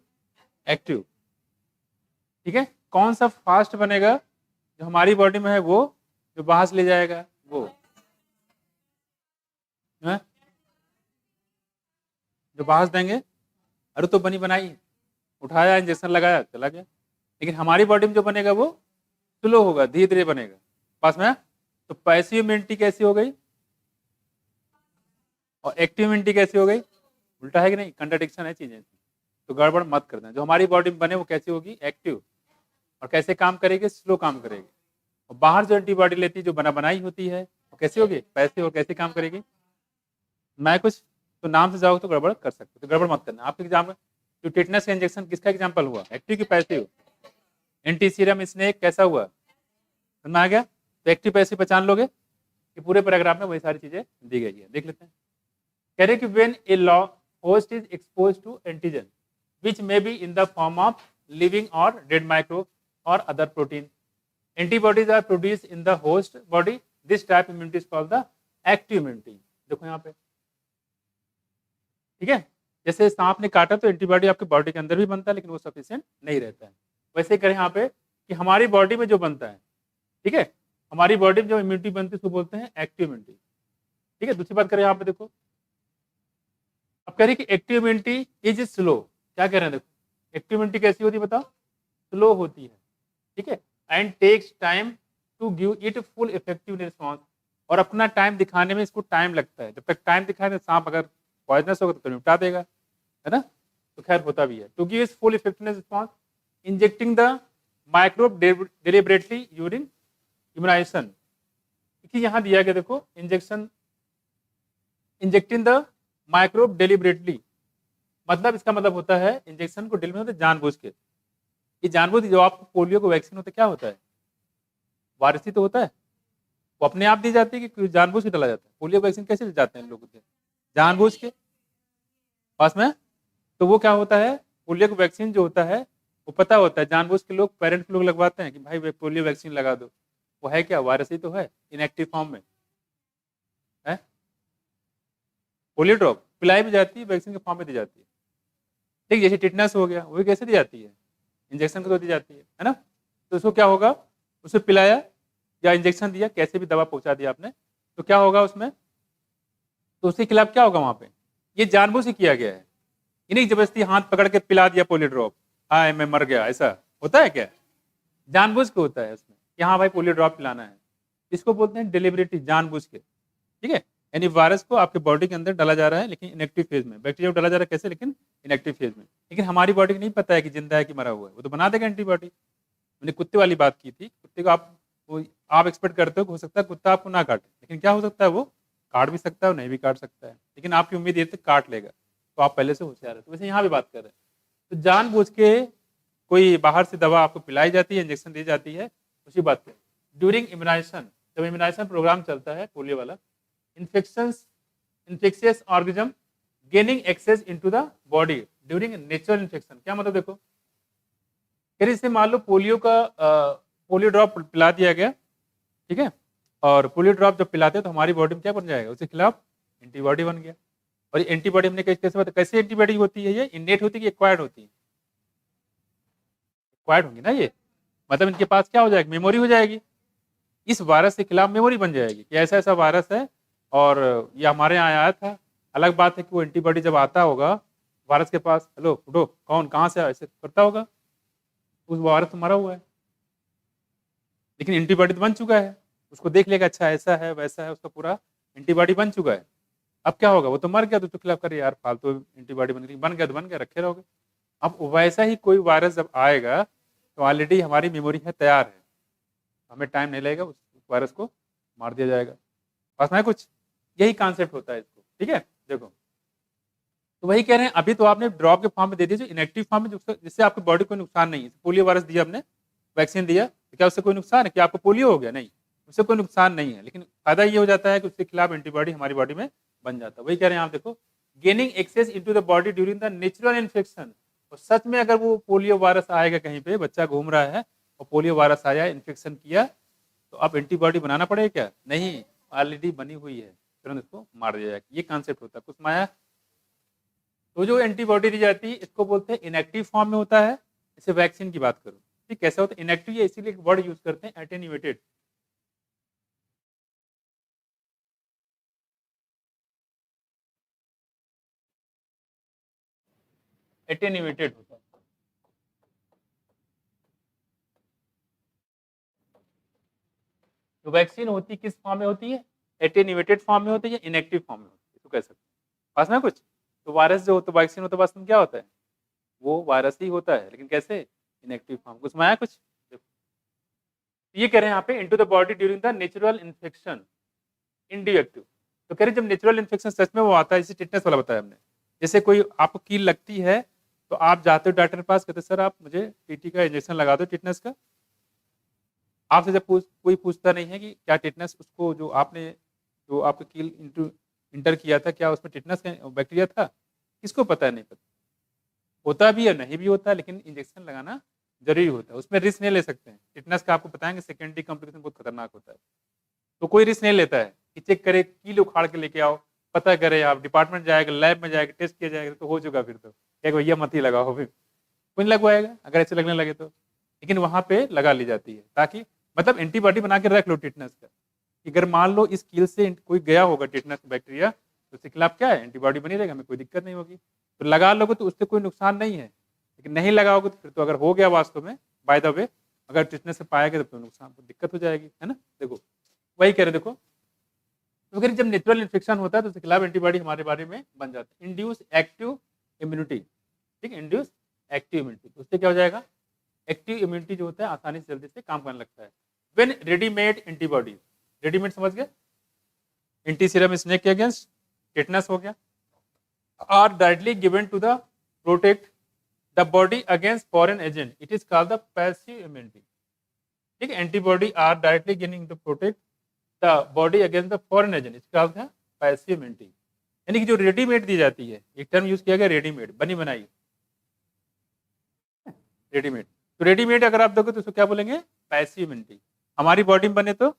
S1: एक्टिव। ठीक है। कौन सा फास्ट बनेगा? जो हमारी बॉडी में है वो, जो बाहर से ले जाएगा वो है? जो बाहर से देंगे, अरे तो बनी बनाई, उठाया इंजेक्शन लगाया चला गया। लेकिन हमारी बॉडी में जो बनेगा वो स्लो होगा, धीरे धीरे बनेगा पास में। तो पैसिव इम्यूनिटी कैसी हो गई और एक्टिव इम्यूनिटी कैसी हो गई? उल्टा है कि नहीं? कंट्राडिक्शन है चीजें, तो गड़बड़ मत कर दें। जो हमारी बॉडी में बने वो कैसी होगी? एक्टिव। और कैसे काम करेगी? स्लो काम करेगी। और बाहर जो एंटीबॉडी लेती है, जो बना बनाई होती है, वो कैसी होगी? पैसिव। और कैसे काम करेगी? मैं कुछ तो नाम से जाओगे तो गड़बड़ कर सकते, तो गड़बड़ मत करना। आपके एग्जाम में जो टिटनेस का इंजेक्शन किसका एग्जाम्पल हुआ? एक्टिव की पैसिव? एंटी सीरम स्नेक कैसा हुआ? समझ में आ गया? तो एक्टिव पैसिव पहचान लोगे कि पूरे पैराग्राफ में वही सारी चीजें दी गई है। देख लेते हैं। कह रहे कि when a law host is exposed to antigen which may be in the form of living or dead microbe or other protein, antibodies are produced in the host body. This type immunity is called the active immunity. देखो यहाँ पे, ठीक है। जैसे सांप ने काटा तो एंटीबॉडी आपके बॉडी के अंदर भी बनता है, लेकिन वो सफिशिएंट नहीं रहता है। वैसे करें यहाँ पे कि हमारी बॉडी में जो बनता है, ठीक है, हमारी बॉडी में जो इम्यूनिटी बनती है उसको बोलते हैं एक्टिव इम्यूनिटी। ठीक है। दूसरी बात करें यहाँ पे, देखो अब कह रही कि एक्टिव इम्यूनिटी इज स्लो। क्या कह रहे हैं? देखो एक्टिव इम्यूनिटी कैसी होती है बताओ? स्लो होती है, ठीक है। And takes time to give it full effective response. और अपना टाइम दिखाने में इसको टाइम लगता है। जब तक टाइम दिखाए तो सांप अगर पॉइजनस होगा तो निपटा देगा, है ना। तो खैर होता भी है। To give full effectiveness response, injecting the microbe deliberately during immunisation. यहाँ दिया गया देखो, injection injecting the microbe deliberately, मतलब इसका मतलब होता है इंजेक्शन को डिलीवर होता है जानबूझ के। ये जानबूझ, जो आपको पोलियो को वैक्सीन होता है क्या होता है? वायरसी तो होता है, वो अपने आप दी जाती है कि जानबूझ के डाला जाता है? पोलियो वैक्सीन कैसे ले जाते हैं लोगों से? जानबूझ के पास में। तो वो क्या होता है, पोलियो को वैक्सीन जो होता है वो पता होता है, जानबूझ के लोग, पेरेंट्स लोग लगवाते हैं कि भाई पोलियो वैक्सीन लगा दो। वो है क्या? वायरस ही तो है, इनएक्टिव फॉर्म में है। पोलियो ड्रॉप पिलाई भी जाती है, वैक्सीन के फॉर्म में दी जाती है। ठीक, जैसे टिटनेस हो गया, वो भी कैसे दी जाती है? इंजेक्शन को तो दी जाती है ना। तो उसको क्या होगा, उसे पिलाया या इंजेक्शन दिया, कैसे भी दवा पहुंचा दिया आपने, तो क्या होगा उसमें? तो उसके खिलाफ क्या होगा वहां पे? ये जानबूझ से किया गया है, इन्हीं जबरदस्ती हाथ पकड़ के पिला दिया पोलियो ड्रॉप, हाँ मैं मर गया, ऐसा होता है क्या? जानबूझ के होता है उसमें कि हाँ भाई पोलियो ड्रॉप पिलाना है। इसको बोलते हैं डिलिबरेटली, जानबूझ के। ठीक है। यानी वायरस को आपके बॉडी के अंदर डाला जा रहा है, लेकिन इनएक्टिव फेज में। बैक्टीरिया को डाला जा रहा है कैसे? लेकिन इनएक्टिव फेज में। लेकिन हमारी बॉडी को नहीं पता है कि जिंदा है कि मरा हुआ है, वो तो बना देगा एंटीबॉडी। मैंने कुत्ते वाली बात की थी, कुत्ते को आप एक्सपेक्ट करते हो सकता है कुत्ता आपको ना काटे, लेकिन क्या हो सकता है, वो काट भी सकता है और नहीं भी काट सकता है। लेकिन आपकी उम्मीद ये तक काट लेगा, तो आप पहले से होशियार है। तो वैसे यहाँ भी बात कर रहे हैं, तो जानबूझ के कोई बाहर से दवा आपको पिलाई जाती है, इंजेक्शन दी जाती है, उसी बात पर। ड्यूरिंग इम्यूनाइजेशन, जब इम्यूनाइजेशन प्रोग्राम चलता है पोलियो वाला, infectious organism gaining access into the body during natural infection। क्या मतलब? देखो फिर इससे मान लो पोलियो ड्रॉप पिला दिया गया, ठीक है, और पोलियो ड्रॉप जब पिलाते हैं तो हमारी बॉडी में क्या बन जाएगा? उसके खिलाफ एंटीबॉडी बन गया। और ये एंटीबॉडी हमने कैसे एंटीबॉडी होती है? ये इनेट होती है कि एक्वायर्ड होती है? एक्वायर्ड होंगी ना ये, मतलब इनके पास क्या हो जाएगी? मेमोरी हो जाएगी। इस वायरस के खिलाफ मेमोरी बन जाएगी कि ऐसा ऐसा वायरस है और ये हमारे यहाँ आया था। अलग बात है कि वो एंटीबॉडी जब आता होगा वायरस के पास, हेलो उठो, कौन कहाँ से आया, ऐसे करता होगा, उस वायरस तो मरा हुआ है, लेकिन एंटीबॉडी तो बन चुका है, उसको देख लेगा, अच्छा ऐसा है वैसा है, उसका पूरा एंटीबॉडी बन चुका है। अब क्या होगा, वो तो मर गया, तो उसके खिलाफ करे यार फालतू एंटीबॉडी बन गया तो बन गया, रखे रहोगे। अब वैसा ही कोई वायरस जब आएगा तो ऑलरेडी हमारी मेमोरी है, तैयार है, हमें टाइम नहीं लगेगा, उस वायरस को मार दिया जाएगा। पास में कुछ यही कॉन्सेप्ट होता है इसको, ठीक है। देखो तो वही कह रहे हैं, अभी तो आपने ड्रॉप के फॉर्म में दे दिया, जो इनएक्टिव फॉर्म में जिससे आपकी बॉडी को नुकसान नहीं है। पोलियो वायरस दिया आपने, वैक्सीन दिया, तो क्या उससे कोई नुकसान है, क्या आपको पोलियो हो गया, नहीं, उससे कोई नुकसान नहीं है, लेकिन फायदा ये हो जाता है कि उसके खिलाफ एंटीबॉडी हमारी बॉडी में बन जाता है। वही कह रहे हैं आप, देखो gaining access into the body during the natural infection. और सच में अगर वो पोलियो वायरस आएगा, कहीं पे बच्चा घूम रहा है और पोलियो वायरस आया, इन्फेक्शन किया, तो अब एंटीबॉडी बनाना पड़ेगा क्या, नहीं, ऑलरेडी बनी हुई है, तुरंत इसको मार दिया जाएगा। ये कॉन्सेप्ट होता है कुछ माया। तो जो एंटीबॉडी दी जाती है इसको बोलते हैं इनएक्टिव फॉर्म में होता है। इसे वैक्सीन की बात करो, ठीक, कैसा होता है इनएक्टिव, ये इसीलिए एक वर्ड यूज करते हैं एटेन्यूएटेड। एटेन्यूएटेड होता है। तो वैक्सीन होती किस फॉर्म में होती है, एटेन्यूएटेड फॉर्म में होती है या इनएक्टिव फॉर्म में होती है, तो कह सकते हैं पास में कुछ। तो वायरस जो होता है, वैक्सीन होता है, वास्तव में क्या होता है, वो वायरस ही होता है, लेकिन कैसे, इनएक्टिव फॉर्म। कुछ में आया कुछ, ये कह रहे हैं यहाँ पे into the body during the natural infection, इनडिरेक्टिव। तो कह रहे हैं जब नेचुरल इन्फेक्शन सच में वो आता है, जैसे टिटनेस वाला बताया हमने, जैसे कोई आपको कील लगती है तो आप जाते हो डॉक्टर के पास, कहते सर आप मुझे टीटी का इंजेक्शन लगा दो टिटनेस का। आपसे जब कोई पूछता नहीं है कि क्या टिटनेस, उसको जो आपने, जो आपको कील इंटर किया था, क्या उसमें टिटनेस का बैक्टीरिया था, किसको पता है, नहीं पता, होता भी है नहीं भी होता है, लेकिन इंजेक्शन लगाना जरूरी होता है, उसमें रिस्क नहीं ले सकते हैं। टिटनेस का आपको बताएंगे सेकेंडरी कॉम्प्लिकेशन बहुत खतरनाक होता है, तो कोई रिस्क नहीं लेता है कि चेक करे, कील उखाड़ के लेके आओ, पता करे, आप डिपार्टमेंट जाएगा, लैब में जाएगा, टेस्ट किया जाएगा, तो हो चुका, फिर तो क्या भैया मत ही लगाओ, फिर कोई नहीं लगवाएगा अगर ऐसे लगने लगे तो। लेकिन वहां पे लगा ली जाती है, ताकि मतलब एंटीबॉडी बना के रख लो टिटनेस का, कि अगर मान लो इस कील से कोई गया होगा टिटनेस बैक्टीरिया, तो उसके खिलाफ क्या है, एंटीबॉडी बनी रहेगा, हमें कोई दिक्कत नहीं होगी। तो लगा लोगे तो उससे कोई नुकसान नहीं है, लेकिन नहीं लगाओगे तो फिर तो अगर हो गया वास्तव में, बाय द वे अगर टिटनेस से पाया गया तो नुकसान, तो दिक्कत हो जाएगी, है ना। देखो वही कह रहे, देखो तो अगर जब नेचुरल इन्फेक्शन होता है तो उसके खिलाफ एंटीबॉडी हमारे बारे में बन जाती है। इंड्यूस एक्टिव इम्यूनिटी, ठीक, इंड्यूस एक्टिव इम्यूनिटी, उससे क्या हो जाएगा, एक्टिव इम्यूनिटी जो होता है आसानी से जल्दी से काम करने लगता है। व्हेन रेडीमेड एंटीबॉडीज, रेडीमेड समझ गए, एंटी सीरम स्नेक के अगेंस्ट, टिटनेस हो गया, are directly given to the protect the body against foreign agent, it is called the passive immunity. ठीक है, antibody are directly giving to protect the body against the foreign agent, it's called the passive immunity. यानी कि जो readymade दी जाती है, एक term use किया गया रेडीमेड, बनी बनाई, रेडीमेड। तो रेडीमेड अगर आप देखो तो उसको क्या बोलेंगे, पैसिव इम्यूनिटी। हमारी बॉडी में बने तो,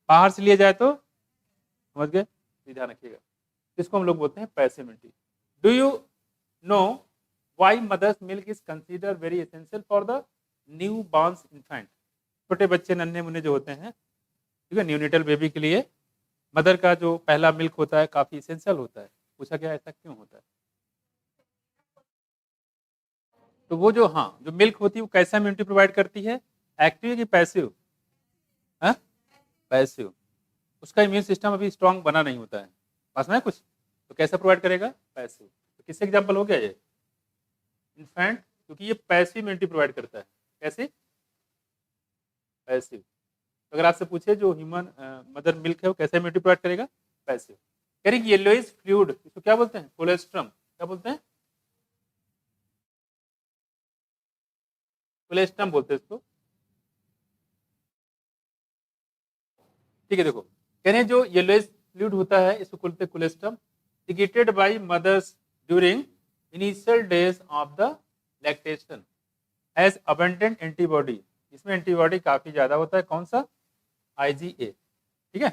S1: बाहर से लिए जाए तो, समझ गए, ध्यान रखिएगा, इसको हम लोग बोलते हैं passive immunity. Do you know why mother's milk is consider very essential for the newborn infant. छोटे बच्चे नन्हे मुन्ने जो होते हैं, ठीक है, न्यूनेटल बेबी के लिए मदर का जो पहला मिल्क होता है काफी एसेंशियल होता है। पूछा गया ऐसा क्यों होता है, तो वो जो, हाँ, जो मिल्क होती है वो कैसा इम्यूनिटी प्रोवाइड करती है, एक्टिव कि पैसिव, हाँ पैसिव। उसका इम्यून सिस्टम अभी स्ट्रांग बना नहीं होता है, पास में है कुछ, तो कैसा प्रोवाइड करेगा, पैसिव। तो किससे एग्जाम्पल हो गया ये, इन्फेंट, क्योंकि ये पैसिव इम्यूनिटी प्रोवाइड करता है। कैसे, पैसिव। तो अगर आपसे पूछे जो ह्यूमन मदर मिल्क है वो कैसे इम्यूनिटी प्रोवाइड करेगा, पैसिव। कह रही येलोइश फ्लूइड, इसको क्या बोलते हैं, कोलेस्ट्रम, क्या बोलते हैं, कोलेस्ट्रम बोलते हैं इसको, ठीक है। देखो कह रहे हैं जो येलोइश फ्लूइड होता है इसको बोलते हैं colostrum, secreted by mothers during initial days of the lactation, has abundant antibody, इसमें एंटीबॉडी काफी ज्यादा होता है, कौन सा, IgA, ठीक है,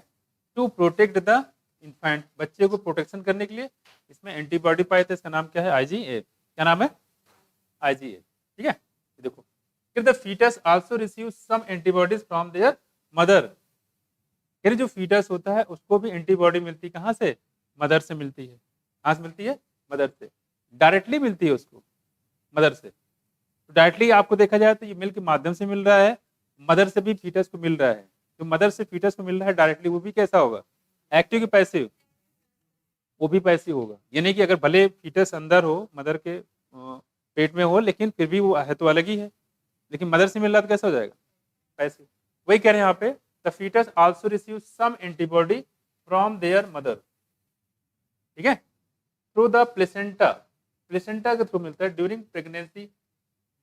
S1: टू प्रोटेक्ट द इन्फेंट, बच्चे को प्रोटेक्शन करने के लिए इसमें एंटीबॉडी पाए थे, इसका नाम क्या है, IgA, क्या नाम है, IgA, ठीक है। देखो फिर the foetus also receive some antibodies from their mother, फिर जो फीटस होता है उसको भी एंटीबॉडी मिलती है, कहाँ से, मदर से मिलती है, कहाँ से मिलती है, मदर से, डायरेक्टली मिलती है उसको मदर से। तो डायरेक्टली आपको देखा जाए तो ये मिल्क के माध्यम से मिल रहा है, मदर से भी फीटस को मिल रहा है। जो मदर से फीटस को मिल रहा है डायरेक्टली, वो भी कैसा होगा, एक्टिव की पैसिव, वो भी पैसिव होगा। यानी कि अगर भले फीटस अंदर हो, मदर के पेट में हो, लेकिन फिर भी वो है तो अलग ही है, लेकिन मदर से मिल रहा तो कैसा हो जाएगा, पैसिव। वही कह रहे हैं यहाँ पे, the foetus also receive some antibody from their mother, ठीक है, थ्रू द प्लेसेंटा, प्लेसेंटा के थ्रू मिलता है during pregnancy.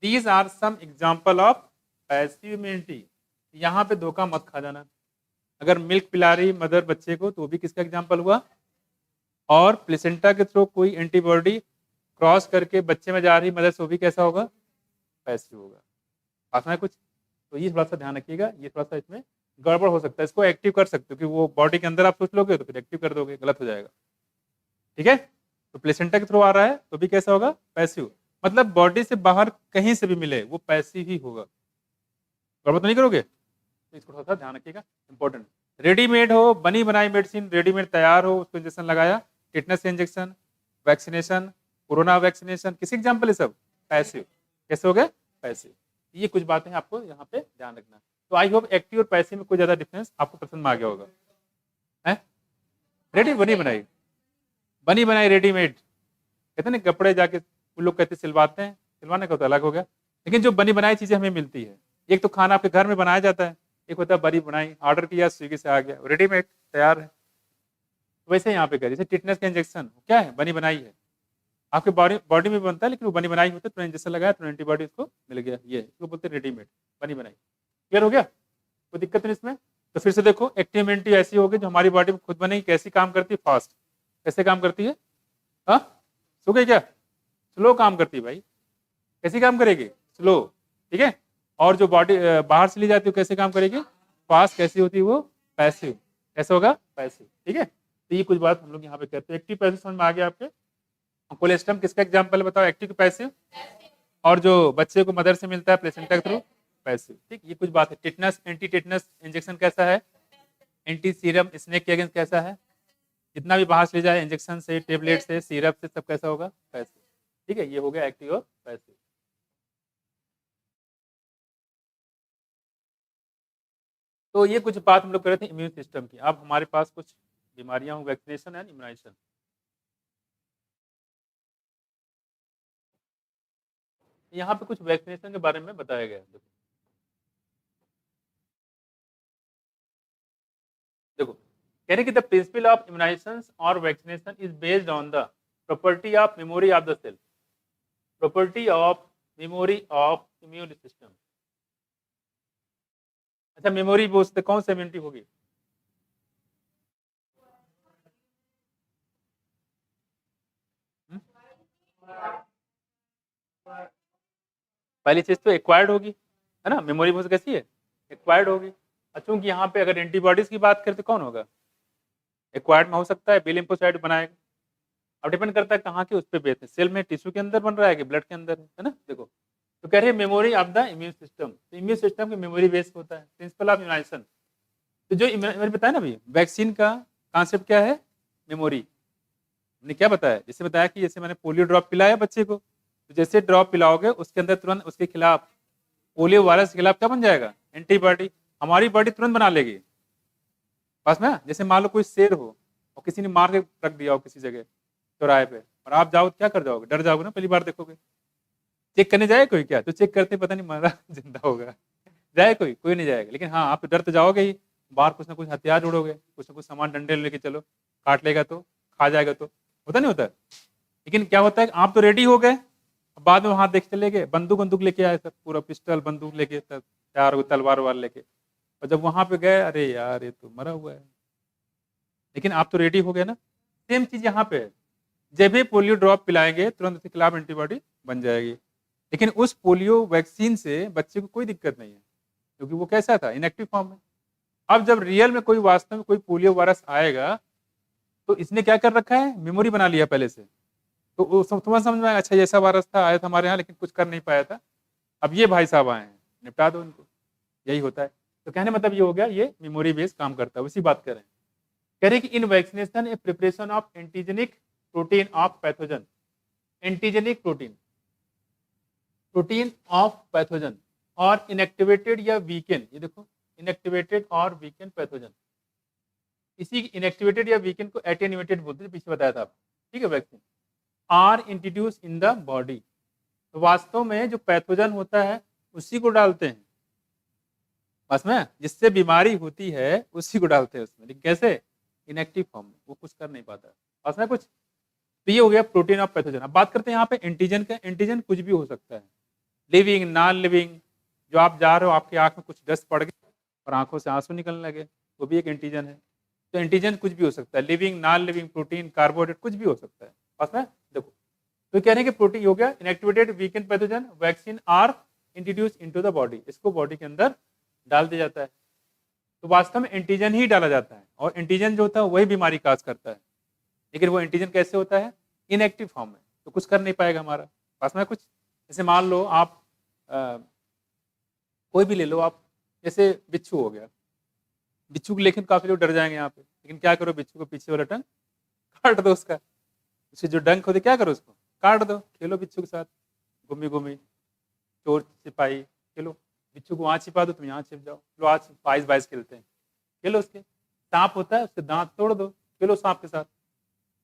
S1: These are some example of passive immunity. यहाँ पे धोखा मत खा जाना, अगर मिल्क पिला रही मदर बच्चे को तो वो भी किसका एग्जाम्पल हुआ, और प्लेसेंटा के थ्रू कोई एंटीबॉडी क्रॉस करके बच्चे में जा रही मदर से, वो भी कैसा होगा, पैसिव होगा। पास में कुछ, तो ये थोड़ा सा ध्यान रखिएगा, ये थोड़ा सा इसमें गड़बड़ हो सकता है, इसको एक्टिव कर सकते हो कि वो बॉडी के अंदर आप सोच लोगे तो फिर एक्टिव कर दोगे, गलत हो जाएगा, ठीक है। तो प्लेसेंटा के थ्रू आ रहा है तो भी कैसा होगा, पैसिव, मतलब बॉडी से बाहर कहीं से भी मिले वो पैसिव ही होगा, गड़बड़ तो नहीं करोगे, तो इसको थोड़ा सा ध्यान रखिएगा, इंपॉर्टेंट। रेडीमेड हो, बनी बनाई मेडिसिन, रेडीमेड तैयार हो, उसको इंजेक्शन लगाया, tetanus injection, vaccination, corona vaccination, किसी एग्जाम्पल है सब पैसिव, कैसे हो गए, पैसिव। ये कुछ बातें आपको यहाँ पे ध्यान रखना। तो आई होप एक्टिव और पैसिव में कोई ज्यादा डिफरेंस आपको पसंद में आ गया होगा, है। रेडी बनी बनाई, बनी बनाई रेडीमेड, कहते हैं ना कपड़े जाके वो लोग कहते सिलवाते हैं, सिलवाने का तो अलग हो गया, लेकिन जो बनी बनाई चीजें हमें मिलती है, एक तो खाना आपके घर में बनाया जाता है, एक होता है बनी बनाई, ऑर्डर किया स्विगी से आ गया, रेडीमेड तैयार है। वैसे यहाँ पे कह जैसे टिटनेस का इंजेक्शन क्या है, बनी बनाई है, आपके बॉडी में बनता है, लेकिन वो बनी बनाई होता है, तो इंजेक्शन लगाया तो एंटीबॉडी उसको मिल गया, ये इसको बोलते हैं रेडीमेड, बनी बनाई। क्लियर हो गया, कोई दिक्कत नहीं इसमें। तो फिर से देखो, एक्टिव इम्यूनिटी ऐसी होगी जो हमारी बॉडी में खुद बनेगी, कैसी काम करती है, फास्ट, कैसे काम करती है, हाँ सो गई क्या, स्लो काम करती है भाई, कैसी काम करेगी, स्लो, ठीक है। और जो बॉडी बाहर से ली जाती है कैसे काम करेगी, फास्ट, कैसी होती है वो, पैसिव, कैसे होगा, पैसिव, ठीक है। तो ये कुछ बात हम लोग यहाँ पे कहते हैं। एक्टिव पैसिव समझ में आ गया आपके। कोलेस्ट्रम किसका एग्जाम्पल बताओ, एक्टिव की पैसिव, और जो बच्चे को मदर से मिलता है प्लेसेंटा के थ्रू, पैसिव, ठीक। ये कुछ बात है। टिटनस, एंटी टिटनस इंजेक्शन कैसा है, एंटी सीरम स्नेक के अगेंस्ट कैसा है, जितना भी बाहर से ले जाए इंजेक्शन से, टेबलेट से, सिरप से, सब कैसा होगा, पैसिव, ठीक है। ये हो गया एक्टिव और पैसिव। तो ये कुछ बात हम लोग कर रहे थे इम्यून सिस्टम की। अब हमारे पास कुछ बीमारियां हो, वैक्सीनेशन एंड इम्यूनाइजेशन। यहाँ पे कुछ वैक्सीनेशन के बारे में बताया गया है। देखो कह रहे कि द प्रिंसिपल ऑफ इम्यूनाइजेशन और vaccination is based on the property of memory of the cell, property of memory of immune system. अच्छा मेमोरी बोलते कौन सी इम्यूनिटी होगी, पहली चीज तो एक्वायर्ड होगी, है ना, मेमोरी बोस कैसी है, एक्वायर्ड होगी। चूंकि यहाँ पे अगर एंटीबॉडीज की बात करें तो कौन होगा, एक्वायर्ड में हो सकता है, बी लिम्फोसाइट बनाएगा। अब डिपेंड करता है कहाँ के उस पर बेस है, सेल में टिश्यू के अंदर बन रहा है कि ब्लड के अंदर है ना। देखो तो कह रहे हैं memory of the immune system, तो इम्यून सिस्टम की मेमोरी बेस होता है, प्रिंसिपल ऑफ इम्यूनाइजेशन। तो जो मैंने बताया ना अभी, वैक्सीन का कॉन्सेप्ट क्या है, मेमोरी। हमने क्या बताया, जैसे बताया कि जैसे मैंने पोलियो ड्रॉप पिलाया बच्चे को, तो जैसे ड्रॉप पिलाओगे उसके अंदर तुरंत उसके खिलाफ, पोलियो वायरस के खिलाफ क्या बन जाएगा, एंटीबॉडी, हमारी बॉडी तुरंत बना लेगी। बस में जैसे मान लो कोई शेर हो और किसी ने मार के रख दिया हो किसी जगह चौराहे पे, और आप जाओ क्या कर जाओगे, डर जाओगे ना, पहली बार देखोगे। चेक करने जाए कोई क्या, तो चेक करते पता नहीं मरा जिंदा होगा, जाए कोई, कोई नहीं जाएगा। लेकिन हाँ आप डर तो जाओगे ही, बाहर कुछ ना कुछ हथियार जोड़ोगे, कुछ ना कुछ सामान डंडे लेके चलो, काट लेगा तो, खा जाएगा तो, होता नहीं होता। लेकिन क्या होता है आप तो रेडी हो गए, बाद में वहां देख चले गए, बंदूक बंदूक लेके आए सब, पूरा पिस्टल बंदूक लेके, तैयार हो, तलवार वार लेके, और जब वहां पे गए, अरे यार ये तो मरा हुआ है, लेकिन आप तो रेडी हो गए ना। सेम चीज यहाँ पे है, जब भी पोलियो ड्रॉप पिलाएंगे तुरंत उसके खिलाफ एंटीबॉडी बन जाएगी। लेकिन उस पोलियो वैक्सीन से बच्चे को कोई दिक्कत नहीं है, क्योंकि वो कैसा था, इनएक्टिव फॉर्म में। अब जब रियल में कोई वास्तव में कोई पोलियो वायरस आएगा, तो इसने क्या कर रखा है, मेमोरी बना लिया पहले से, तो तुम्हारा समझ में आया, अच्छा ऐसा वायरस था, आया था हमारे यहाँ लेकिन कुछ कर नहीं पाया था, अब ये भाई साहब आए हैं, निपटा दो इनको, यही होता है। तो कहने मतलब ये हो गया, ये मेमोरी बेस्ड काम करता है, उसी बात कर रहे हैं। कह रहे कि in vaccination a preparation of antigenic protein of pathogen, antigenic protein, protein of pathogen और इनएक्टिवेटेड या वीकेन, ये देखो इनएक्टिवेटेड और वीकेन पैथोजन, इसी इनएक्टिवेटेड या वीकेन को एटेन्यूएटेड बोलते हैं, पीछे बताया था आपको, ठीक है। Vaccine are introduce in the body, तो वास्तव में जो पैथोजन होता है उसी को डालते हैं, बस में जिससे बीमारी होती है उसी को डालते हैं उसमें, लेकिन कैसे, इनएक्टिव फॉर्म में, वो कुछ कर नहीं पाता, बस में कुछ। तो ये हो गया प्रोटीन ऑफ पैथोजन। अब बात करते हैं यहाँ पे एंटीजन का। एंटीजन कुछ भी हो सकता है, लिविंग नॉन लिविंग, जो आप जा रहे हो आपकी आंख में कुछ डस्ट पड़ गया और आंखों से आंसू निकलने लगे, वो भी एक एंटीजन है। तो एंटीजन कुछ भी हो सकता है, living non living, protein, carbohydrate, कुछ भी हो सकता है, बस में देखो। तो कह रहे हैं कि प्रोटीन हो गया inactivated weakened pathogen, vaccine are introduce into the body, इसको बॉडी के अंदर डाल दिया जाता है। तो वास्तव में एंटीजन ही डाला जाता है, और एंटीजन जो होता है वही बीमारी काज करता है, लेकिन वो एंटीजन कैसे होता है, इनएक्टिव फॉर्म में, तो कुछ कर नहीं पाएगा हमारा पास में कुछ। जैसे मान लो आप कोई भी ले लो आप, जैसे बिच्छू हो गया, बिच्छू को लेकिन काफी लोग डर जाएंगे यहाँ पे, लेकिन क्या करो, बिच्छू को पीछे वाला टंग काट दो, उसका उसकी जो डंक होती क्या करो, उसको काट दो, खेलो बिच्छू के साथ, घूमी घूमी, चोर सिपाही खेलो, बिच्छू को वहाँ छिपा दो, तुम यहाँ छिप जाओ, लो आज 22-22 खेलते हैं, खेलो। उसके सांप होता है, उसके दांत तोड़ दो, खेलो सांप के साथ,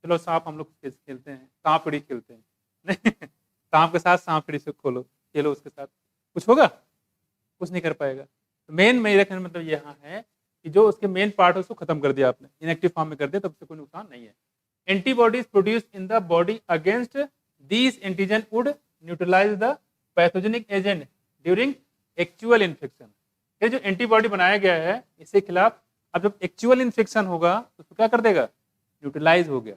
S1: चलो सांप हम लोग खेलते हैं, सांप कड़ी खेलते हैं नहीं सांप के साथ सांप कड़ी से खोलो, खेलो उसके साथ, कुछ होगा, कुछ नहीं कर पाएगा। तो मेन मेरा कहने मतलब यहाँ है कि जो उसके मेन पार्ट है उसको खत्म कर दिया आपने, इनएक्टिव फॉर्म में कर दिया, तब से कोई नुकसान नहीं है। Antibodies produce in the body against these antigen would neutralise the pathogenic agent during actual infection. ये जो एंटीबॉडी बनाया गया है इसके खिलाफ, अब जब एक्चुअल इन्फेक्शन होगा तो उसको क्या कर देगा, न्यूट्रलाइज हो गया,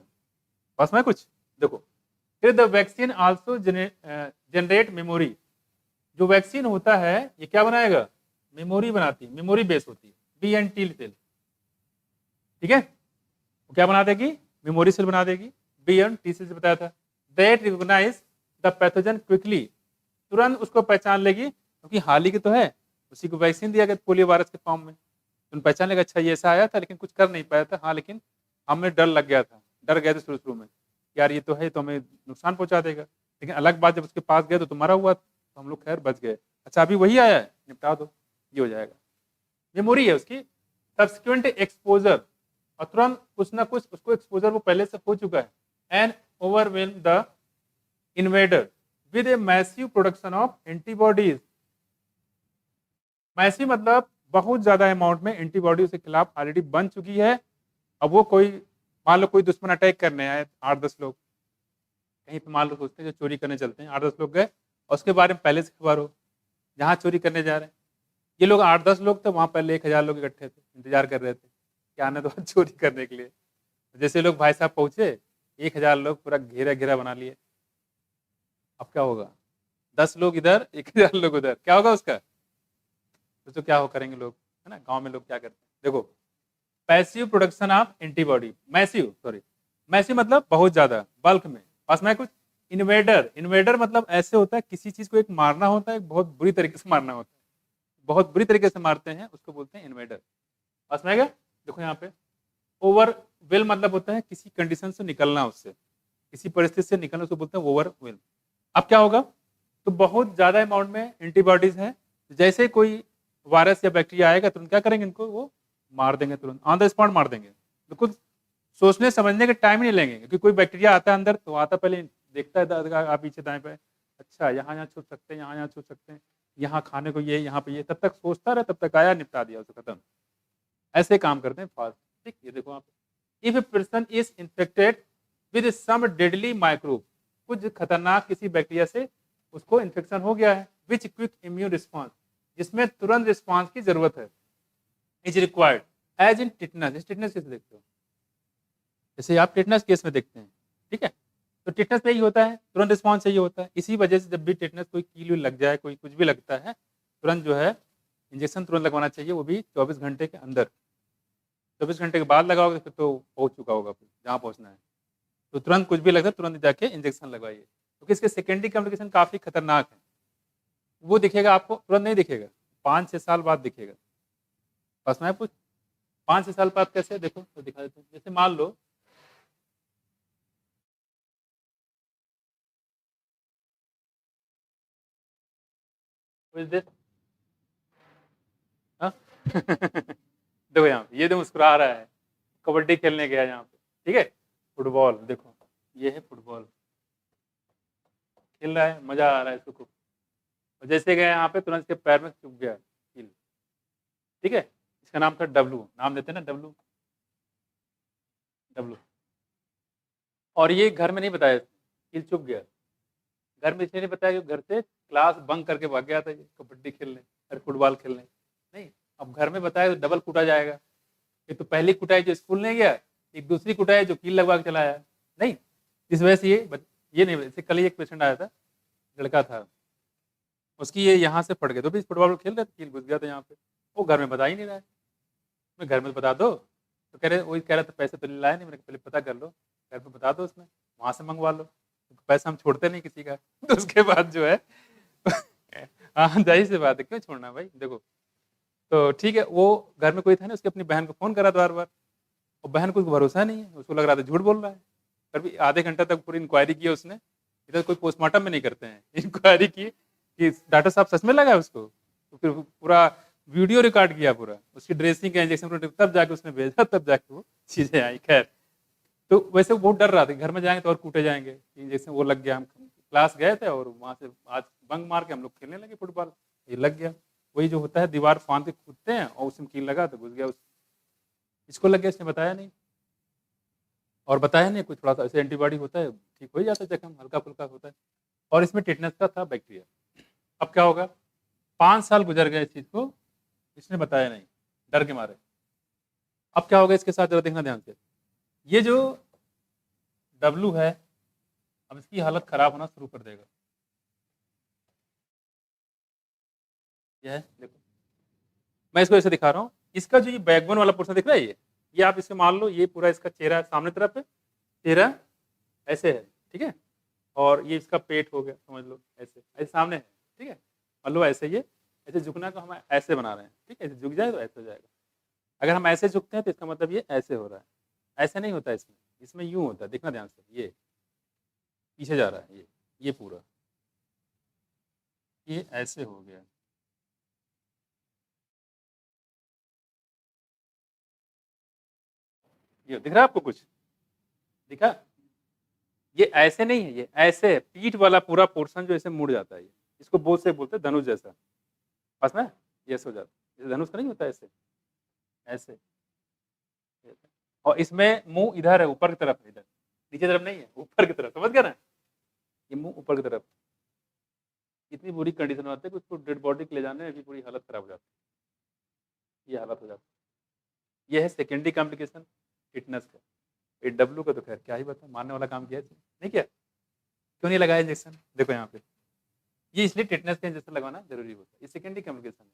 S1: बस में कुछ देखो। फिर the vaccine also generate memory, जो वैक्सीन होता है ये क्या बनाएगा, मेमोरी बनाती है, मेमोरी बेस होती है, बी एन टी सेल, ठीक है, वो क्या बना देगी, मेमोरी सेल बना देगी, बी एन टी सेल से बताया था। That recognise the pathogen quickly, तुरंत उसको पहचान लेगी, क्योंकि हाल ही के तो है, उसी को वैक्सीन दिया गया पोलियो वायरस के फॉर्म में, तो पहचान लेगा अच्छा ये ऐसा आया था, लेकिन कुछ कर नहीं पाया था, हाँ लेकिन हमें डर लग गया था, डर गए थे शुरू में, यार ये तो है तो हमें नुकसान पहुंचा देगा, लेकिन अलग बात जब उसके पास गए तो मरा हुआ, तो हम लोग खैर बच गए, अच्छा अभी वही आया है निपटा दो, ये हो जाएगा। मेमोरी है उसकी, सब्सिक्वेंट एक्सपोजर, और तुरंत कुछ ना कुछ उसको एक्सपोजर वो पहले से हो चुका है, and overwhelm the invader with a massive production of antibodies. Massive मतलब बहुत ज्यादा अमाउंट में एंटीबॉडी उसके खिलाफ ऑलरेडी बन चुकी है। अब वो कोई मान लो कोई दुश्मन अटैक करने आए 8-10 लोग, कहीं पे मान लो सोचते हैं जो चोरी करने चलते हैं, 8-10 लोग गए और उसके बारे में पहले से खबर हो जहाँ चोरी करने जा रहे हैं, ये लोग 8-10 लोग थे, वहाँ पहले 1000 लोग इकट्ठे थे, इंतजार कर रहे थे कि आने दो चोरी करने के लिए। जैसे लोग भाई साहब पहुंचे, 1000 लोग पूरा घेरा घेरा बना लिए, अब क्या होगा, 10 लोग इधर 1000 लोग उधर, क्या होगा उसका, तो क्या हो करेंगे लोग, है ना, गाँव में लोग क्या करते हैं, देखो passive production of antibody, massive मतलब बहुत ज्यादा बल्क में, पास में कुछ। इन्वेडर, इन्वेडर मतलब ऐसे होता है किसी चीज को एक मारना होता है, बहुत बुरी तरीके से मारना होता है, बहुत बुरी तरीके से मारते हैं उसको बोलते हैं इन्वेडर, पास में देखो यहाँ पे। ओवरवेल मतलब होता है किसी कंडीशन से निकलना, उससे किसी परिस्थिति से निकलना, उसको बोलते हैं ओवरवेल। अब क्या होगा, तो बहुत ज्यादा अमाउंट में एंटीबॉडीज हैं, जैसे कोई वायरस या बैक्टीरिया आएगा तुरंत क्या करेंगे, इनको वो मार देंगे, तुरंत ऑन द स्पॉट मार देंगे, बिल्कुल सोचने समझने के टाइम नहीं लेंगे, क्योंकि कोई बैक्टीरिया आता है अंदर तो आता पहले देखता है आप पीछे दाएं पे, अच्छा यहाँ यहाँ छू सकते हैं, यहाँ यहाँ छू सकते हैं, यहाँ खाने को ये, यहाँ पे ये, तब तक सोचता रहे, तब तक आया निपटा दिया उसको, खत्म। ऐसे काम करते हैं फास्ट, ठीक। ये देखो आप, if a person is infected with some deadly microbe, कुछ खतरनाक किसी बैक्टीरिया से उसको इन्फेक्शन हो गया है, विच क्विक इम्यून रिस्पॉन्स, जिसमें तुरंत रिस्पॉन्स की जरूरत है, is required as in tetanus. Tetanus कैसे देखते हो, जैसे आप टिटनस केस में देखते हैं, ठीक है, तो टिटनस में यही होता है, तुरंत रिस्पॉन्स चाहिए होता है। इसी वजह से जब भी टिटनस कोई कील लग जाए, कोई कुछ भी लगता है, तुरंत जो है इंजेक्शन तुरंत लगवाना चाहिए, वो भी 24 घंटे के अंदर। 24 घंटे के बाद लगाओगे फिर तो पहुंच चुका होगा फिर जहाँ पहुंचना है, तो तुरंत कुछ भी लगता है तुरंत जाके इंजेक्शन लगवाइए, क्योंकि इसके सेकेंडरी कॉम्प्लिकेशन काफी खतरनाक है। वो दिखेगा आपको, तुरंत नहीं दिखेगा, 5-6 साल बाद दिखेगा, बस मैं कुछ 5-6 साल बाद कैसे देखो तो दिखा देते हैं। जैसे मान लो Who is this? हाँ? देखो यहाँ पे ये तो मुस्कुरा रहा है, कबड्डी खेलने गया यहाँ पे, ठीक है। फुटबॉल देखो, ये है फुटबॉल, खेल रहा है, मजा आ रहा है इसको खूब। और जैसे गया यहाँ पे तुरंत इसके पैर में चुभ गया कील, ठीक है। इसका नाम था डब्लू, नाम देते हैं ना डब्लू, डब्लू। और ये घर में नहीं बताया, कील चुभ गया, घर में इसलिए नहीं बताया कि घर से क्लास बंक करके भाग गया था ये कबड्डी खेलने और फुटबॉल खेलने, नहीं। अब घर में बताया तो डबल कूटा जाएगा, ये तो पहली कुटाई जो स्कूल नहीं गया, एक दूसरी कुटाई जो कील लगवा के चला आया, नहीं। इस वजह से ये नहीं, जैसे कल ही एक पेशेंट आया था, लड़का था, उसकी ये यहाँ से फट गए, तो भी फुटबॉल खेल रहे थे, कील घुस गया था यहाँ पे, वो घर में बता ही नहीं रहा है। मैं घर में बता दो, तो कह रहे वही कह रहा था पैसे तो लाया नहीं, मैंने कहा पहले पता कर लो, घर में बता दो उसमें, वहाँ से मंगवा लो, पैसा हम छोड़ते नहीं किसी का। तो उसके बाद जो है हाँ जाहिर सी बात है, क्यों छोड़ना भाई, देखो। तो ठीक है, वो घर में कोई था ना, उसकी अपनी बहन को फोन करा बार बार, और बहन को भरोसा नहीं है, उसको लग रहा था झूठ बोल रहा है। फिर भी आधे घंटे तक पूरी इंक्वायरी की उसने, इधर कोई पोस्टमार्टम में नहीं करते हैं, इंक्वायरी की कि डॉक्टर साहब सच में लगा है उसको, तो फिर पूरा वीडियो रिकॉर्ड किया, पूरा उसकी ड्रेसिंग का इंजेक्शन, तब जाके उसने भेजा, तब जाके वो चीजें आई। खैर, तो वैसे वो बहुत डर रहा था, घर में जाएंगे तो और कूटे जाएंगे, इंजेक्शन वो लग गया। हम क्लास गए थे और वहां से आज बंक मार के हम लोग खेलने लगे फुटबॉल, ये लग गया। वही जो होता है, दीवार फांद के कूदते हैं और उसमें कील लगा तो घुस गया, इसको लग गया, इसने बताया नहीं, और बताया नहीं कुछ, थोड़ा सा ऐसे एंटीबॉडी होता है, ठीक हो ही जाता है, जख्म हल्का फुल्का होता है। और इसमें टिटनेस का था बैक्टीरिया। अब क्या होगा, 5 साल गुजर गए इस चीज को, इसने बताया नहीं, डर के मारे। अब क्या होगा इसके साथ, जरा देखना ध्यान से, ये जो डब्लू है, अब इसकी हालत खराब होना शुरू कर देगा। यह है, देखो मैं इसको ऐसे दिखा रहा हूँ, इसका जो ये बैकबोन वाला पोर्शन दिख रहा है, ये आप इसे मान लो, ये पूरा इसका चेहरा सामने तरफ है, चेहरा ऐसे है, ठीक है। और ये इसका पेट हो गया, समझ लो ऐसे ऐसे सामने है, ठीक है। मान लो ऐसे, ये ऐसे झुकना को हम ऐसे बना रहे हैं, ठीक है, ऐसे झुक जाए तो ऐसे हो जाएगा। अगर हम ऐसे झुकते हैं तो इसका मतलब ये ऐसे हो रहा है, ऐसे नहीं होता इसमें, इसमें यूं होता है, देखना ध्यान से, ये पीछे जा रहा है, ये पूरा ये ऐसे हो गया, ये दिख रहा है आपको, कुछ दिखा, ये ऐसे नहीं है, ये ऐसे है, पीठ वाला पूरा पोर्शन जो ऐसे मुड़ जाता है, ये इसको बोझ से बोलते हैं धनुष जैसा, बस में ये ऐसे हो जाता है, धनुष का नहीं होता ऐसे, ऐसे। और इसमें मुंह इधर है, ऊपर की तरफ है, इधर नीचे तरफ नहीं है, ऊपर की तरफ, समझ गया ना, ये मुंह ऊपर की तरफ। इतनी बुरी कंडीशन होती है कि उसको डेड बॉडी के ले जाने में भी पूरी हालत खराब हो जाती है, ये हालत हो जाती है। ये है सेकेंडरी कॉम्प्लिकेशन फिटनेस का। ये डब्लू का तो खैर क्या ही बता, मारने वाला काम किया है नहीं किया, क्यों नहीं लगाया इंजेक्शन, देखो यहाँ पे, ये इसलिए टिटनेस का इंजेक्शन लगाना जरूरी होता है, ये सेकेंडरी कॉम्प्लिकेशन है।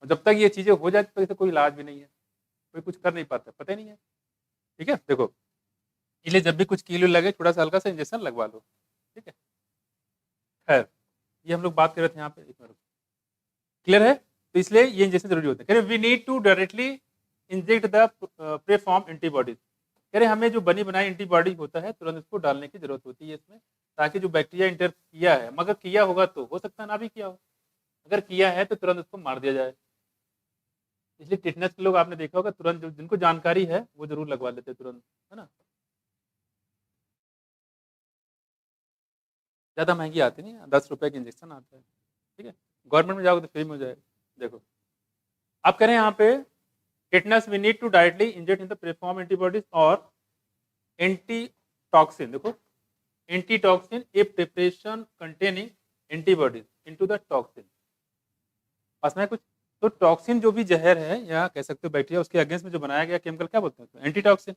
S1: और जब तक ये चीजें हो जाती तो इसे कोई इलाज भी नहीं है, कोई कुछ कर नहीं पाता, पता ही नहीं है, ठीक है। देखो इसलिए जब भी कुछ कील लगे, थोड़ा सा हल्का सा इंजेक्शन लगवा लो, ठीक है। खैर, ये हम लोग बात कर रहे थे यहाँ पे, क्लियर है। तो इसलिए ये इंजेक्शन जरूरी होता है। We need to directly inject the preform antibodies, कह रहे हमें जो बनी बनाई एंटीबॉडी होता है तुरंत उसको डालने की जरूरत होती है इसमें, ताकि जो बैक्टीरिया इंटर किया है, मगर किया होगा तो हो सकता है ना भी किया हो, अगर किया है तो तुरंत उसको मार दिया जाए। इसलिए टिटनेस के लोग आपने देखा होगा, तुरंत जो जिनको जानकारी है वो जरूर लगवा लेते हैं तुरंत, है ना। ज़्यादा महंगी आती नहीं है, 10 रुपए की इंजेक्शन आता है, ठीक है। गवर्नमेंट में जाओगे तो फ्री में हो जाएगा। देखो आप कह रहे हैं यहाँ पे, tetanus we need to directly inject in the preform antibodies और एंटीटॉक्सिन, देखो antitoxin a preparation containing antibodies into the toxin, पास में कुछ। तो टॉक्सिन जो भी जहर है या कह सकते हो बैक्टीरिया, उसके अगेंस्ट में जो बनाया गया केमिकल क्या बोलते हैं, एंटीटॉक्सिन,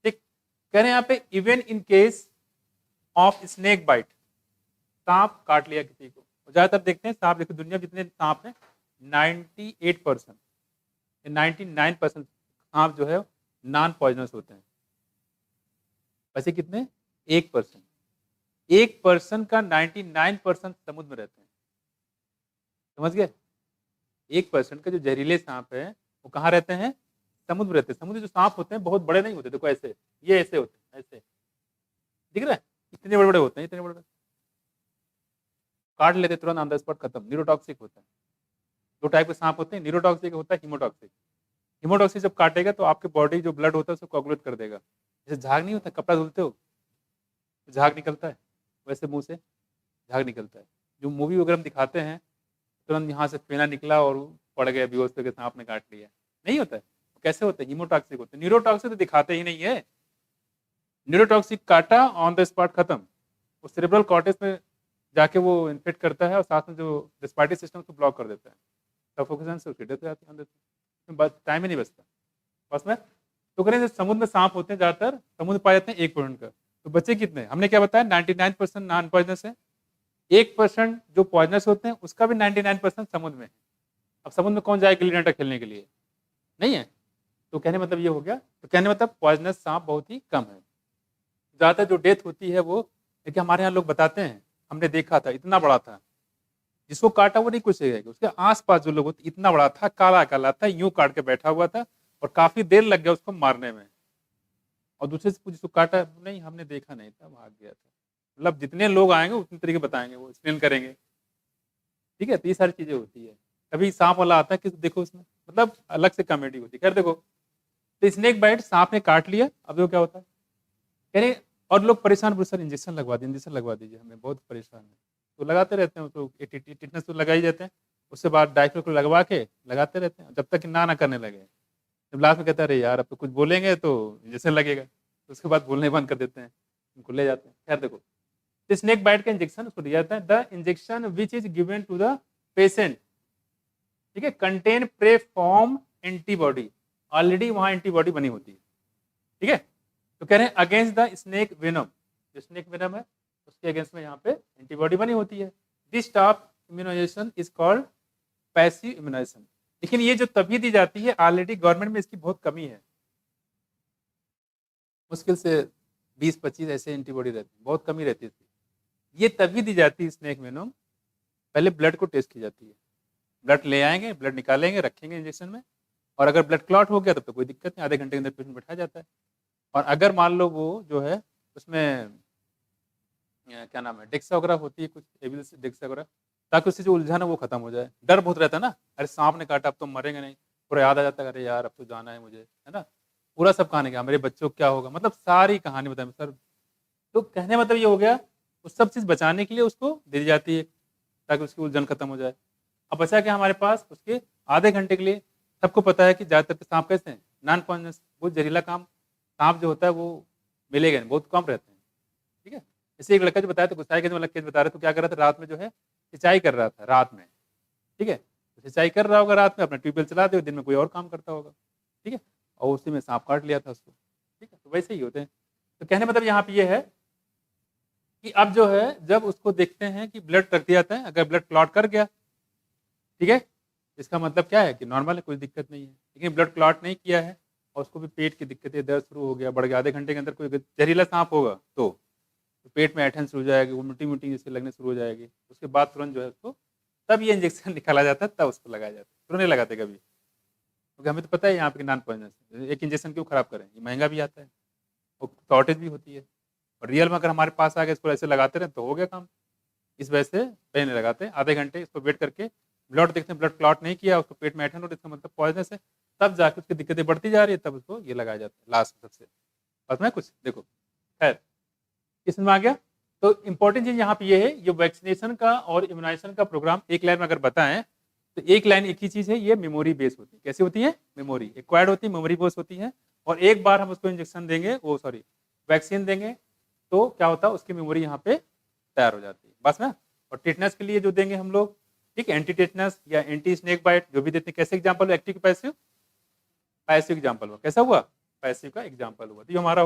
S1: ठीक। कह रहे हैं यहाँ पे even in case of snake bite, सांप काट लिया किसी को, ज्यादातर देखते हैं सांप, देखो दुनिया में जितने सांप हैं 98% 99% सांप जो है नॉन पॉइजनस होते हैं, वैसे कितने 1%, 1% का 99% समुद्र में रहते हैं, समझ गए। 1% का जो जहरीले सांप है वो कहाँ रहते हैं, समुद्र में रहते हैं। समुद्र जो सांप होते हैं बहुत बड़े नहीं होते, देखो ऐसे, ये ऐसे होते हैं, ऐसे दिख रहा है, इतने बड़े बड़े होते हैं, इतने बड़े, काट लेते तुरंत ऑन द स्पॉट खत्म, न्यूरोटॉक्सिक होता है। दो टाइप के सांप होते हैं, न्यूरोटॉक्सिक होता है हीमोटॉक्सिक। हीमोटॉक्सिक जब काटेगा तो आपके बॉडी जो ब्लड होता है उसको कोगुलेट कर देगा। जैसे झाग नहीं होता, कपड़ा धुलते हो तो झाग निकलता है, वैसे मुंह से झाग निकलता है। जो मूवी वगैरह में दिखाते हैं तुरंत यहाँ से फेना निकला और पड़ गया बेहोश होकर, सांप ने काट लिया, नहीं होता है। कैसे होता है? हीमोटॉक्सिक होता है। न्यूरोटॉक्सिक तो दिखाते ही नहीं है। न्यूरोटॉक्सिक काटा ऑन द स्पॉट खत्म, वो सेरेब्रल कॉर्टेक्स में जाके वो इन्फेक्ट करता है और साथ में जो रेस्पिरेटरी सिस्टम को ब्लॉक कर देता है, सफोकेशन से उसकी डेथ हो जाती है अंदर से, बस टाइम ही नहीं बचता बस में। तो करें समुद्र में सांप होते हैं ज़्यादातर, समुद्र पाए जाते हैं 1% का, तो बच्चे कितने? हमने क्या बताया 99% नॉन पॉइजनस है, 1% जो पॉइजनस होते हैं उसका भी 99% समुद्र में है। अब समुद्र में कौन जाए गिल्ली डंडा खेलने के लिए? नहीं है। तो कहने मतलब ये हो गया, तो कहने मतलब पॉइजनस सांप बहुत ही कम है। ज़्यादातर जो डेथ होती है वो, देखिए हमारे यहाँ लोग बताते हैं, हमने देखा था इतना बड़ा था, जिसको काटा वो नहीं कुछ है, उसके आसपास जो लोग होते इतना बड़ा था, काला काला था, यूं काट के बैठा हुआ था और काफी देर लग गया उसको मारने में। और दूसरे से पूछ, काटा नहीं, हमने देखा नहीं था, भाग गया था। मतलब जितने लोग आएंगे उतने तरीके बताएंगे, वो एक्सप्लेन करेंगे। ठीक है, तो ये सारी चीजें होती है। कभी सांप वाला आता है कि देखो उसमें मतलब अलग से कॉमेडी होती है। खैर देखो, तो स्नेक बाइट, सांप ने काट लिया, अब वो क्या होता है कह रहे, और लोग परेशान, सर इंजेक्शन लगवा दीजिए, इंजेक्शन लगवा दीजिए, हमें बहुत परेशान है। तो लगाते रहते हैं उसको, टिटनेस तो लगा ही देते हैं, उसके बाद डाइक्लो को लगवा के लगाते रहते हैं जब तक कि ना करने लगे। जब लास्ट में कहता है अरे यार अब तो कुछ बोलेंगे तो इंजेक्शन लगेगा, तो उसके बाद बोलने बंद कर देते हैं, उनको ले जाते हैं। खैर देखो, तो स्नेक बाइट का इंजेक्शन उसको दिया जाता है, the injection which is given to the patient, ठीक है, contain pre form antibody, already वहां एंटीबॉडी बनी होती है। ठीक है, तो कह रहे हैं अगेंस्ट द स्नेक वेनम, जो स्नेक वेनम है उसके अगेंस्ट में यहाँ पे एंटीबॉडी बनी होती है। This type immunisation is called passive immunisation. लेकिन ये जो तभी दी जाती है, ऑलरेडी गवर्नमेंट में इसकी बहुत कमी है, मुश्किल से 20-25 ऐसे एंटीबॉडी रहती है, बहुत कमी रहती है इसकी। ये तभी दी जाती है स्नेक वेनम, पहले ब्लड को टेस्ट की जाती है, ब्लड ले आएंगे, ब्लड निकालेंगे, रखेंगे इंजेक्शन में, और अगर ब्लड क्लॉट हो गया तब तो कोई दिक्कत नहीं, आधे घंटे के अंदर पेशेंट बैठा जाता है। और अगर मान लो वो जो है उसमें क्या नाम है, डेक्सा वगैरह होती है कुछ, एविल डेक्सा वगैरह, ताकि उससे जो उलझन है वो खत्म हो जाए। डर बहुत रहता है ना, अरे सांप ने काटा अब तो मरेंगे नहीं, पूरा याद आ जाता है अरे यार अब तो जाना है मुझे, है ना, पूरा सब कहानी क्या मेरे बच्चों को क्या होगा, मतलब सारी कहानी बताए सर। तो कहने मतलब ये हो गया, उस सब चीज़ बचाने के लिए उसको दे दी जाती है ताकि उसकी उलझन खत्म हो जाए। अब बचा क्या हमारे पास, उसके आधे घंटे के लिए सबको पता है कि ज़्यादातर के सांप कैसे हैं, नॉन पॉइजनस, बहुत जहरीला काम सांप जो होता है वो मिलेगा नहीं, बहुत कम रहते हैं। ठीक है, जैसे एक लड़का जो बताया था गुस्साई के, जो केस बता रहे, तो क्या कर रहा था रात में जो है सिंचाई कर रहा था रात में। ठीक है, तो सिंचाई कर रहा होगा रात में, अपना ट्यूबवेल चला दे, दिन में कोई और काम करता होगा। ठीक है, और उसी में सांप काट लिया था उसको। ठीक है, तो वैसे ही होते हैं। तो कहने मतलब यहाँ पे ये है कि अब जो है जब उसको देखते हैं कि ब्लड रख दिया जाता है, अगर ब्लड क्लॉट कर गया, ठीक है, इसका मतलब क्या है कि नॉर्मल है, कोई दिक्कत नहीं है। लेकिन ब्लड क्लॉट नहीं किया है और उसको भी पेट की दिक्कतें, दर्द शुरू हो गया, बढ़ गया, आधे घंटे के अंदर कोई जहरीला सांप होगा तो पेट में ऐठन शुरू हो जाएगी, वोमिटिंग वोमिटिंग जैसे लगने शुरू हो जाएगी। उसके बाद तुरंत जो है उसको, तब ये इंजेक्शन निकाला जाता है, तब उसको लगाया जाता है, तुरंत नहीं लगाते कभी, क्योंकि हमें तो पता है यहाँ पे नॉन पॉइजनस, एक इंजेक्शन क्यों खराब करें, ये महंगा भी आता है और शॉर्टेज भी होती है। और रियल में अगर हमारे पास आ गए इसको ऐसे लगाते रहे तो हो गया काम। इस वजह से पहले नहीं लगाते, आधे घंटे इसको वेट करके ब्लड देखते हैं, ब्लड क्लॉट नहीं किया, उसको पेट में ऐठन हो रही, इसका मतलब पॉइजनस है, तब जाके उसकी दिक्कतें बढ़ती जा रही है, तब उसको ये लगाया जाता है लास्ट में सबसे। बस में कुछ देखो, खैर किस में आ गया। तो इंपॉर्टेंट चीज यहाँ पे ये है, ये वैक्सीनेशन का और इम्यूनाइजेशन का प्रोग्राम एक लाइन में अगर बताएं तो एक लाइन एक ही चीज है, ये मेमोरी बेस होती है। कैसी होती है? मेमोरी एक्वायर्ड होती है, मेमोरी बेस होती है। और एक बार हम उसको इंजेक्शन देंगे, वो सॉरी वैक्सीन देंगे, तो क्या होता है उसकी मेमोरी यहाँ पे तैयार हो जाती है, बस ना। और टेटनस के लिए जो देंगे हम लोग, ठीक है, एंटी टेटनस या एंटी स्नेक बाइट जो भी देते हैं, कैसे एग्जाम्पल हो, एक्टिव पैसिव, पैसिव एग्जाम्पल हुआ, कैसा हुआ, पैसिव का एग्जाम्पल हुआ, तो ये हमारा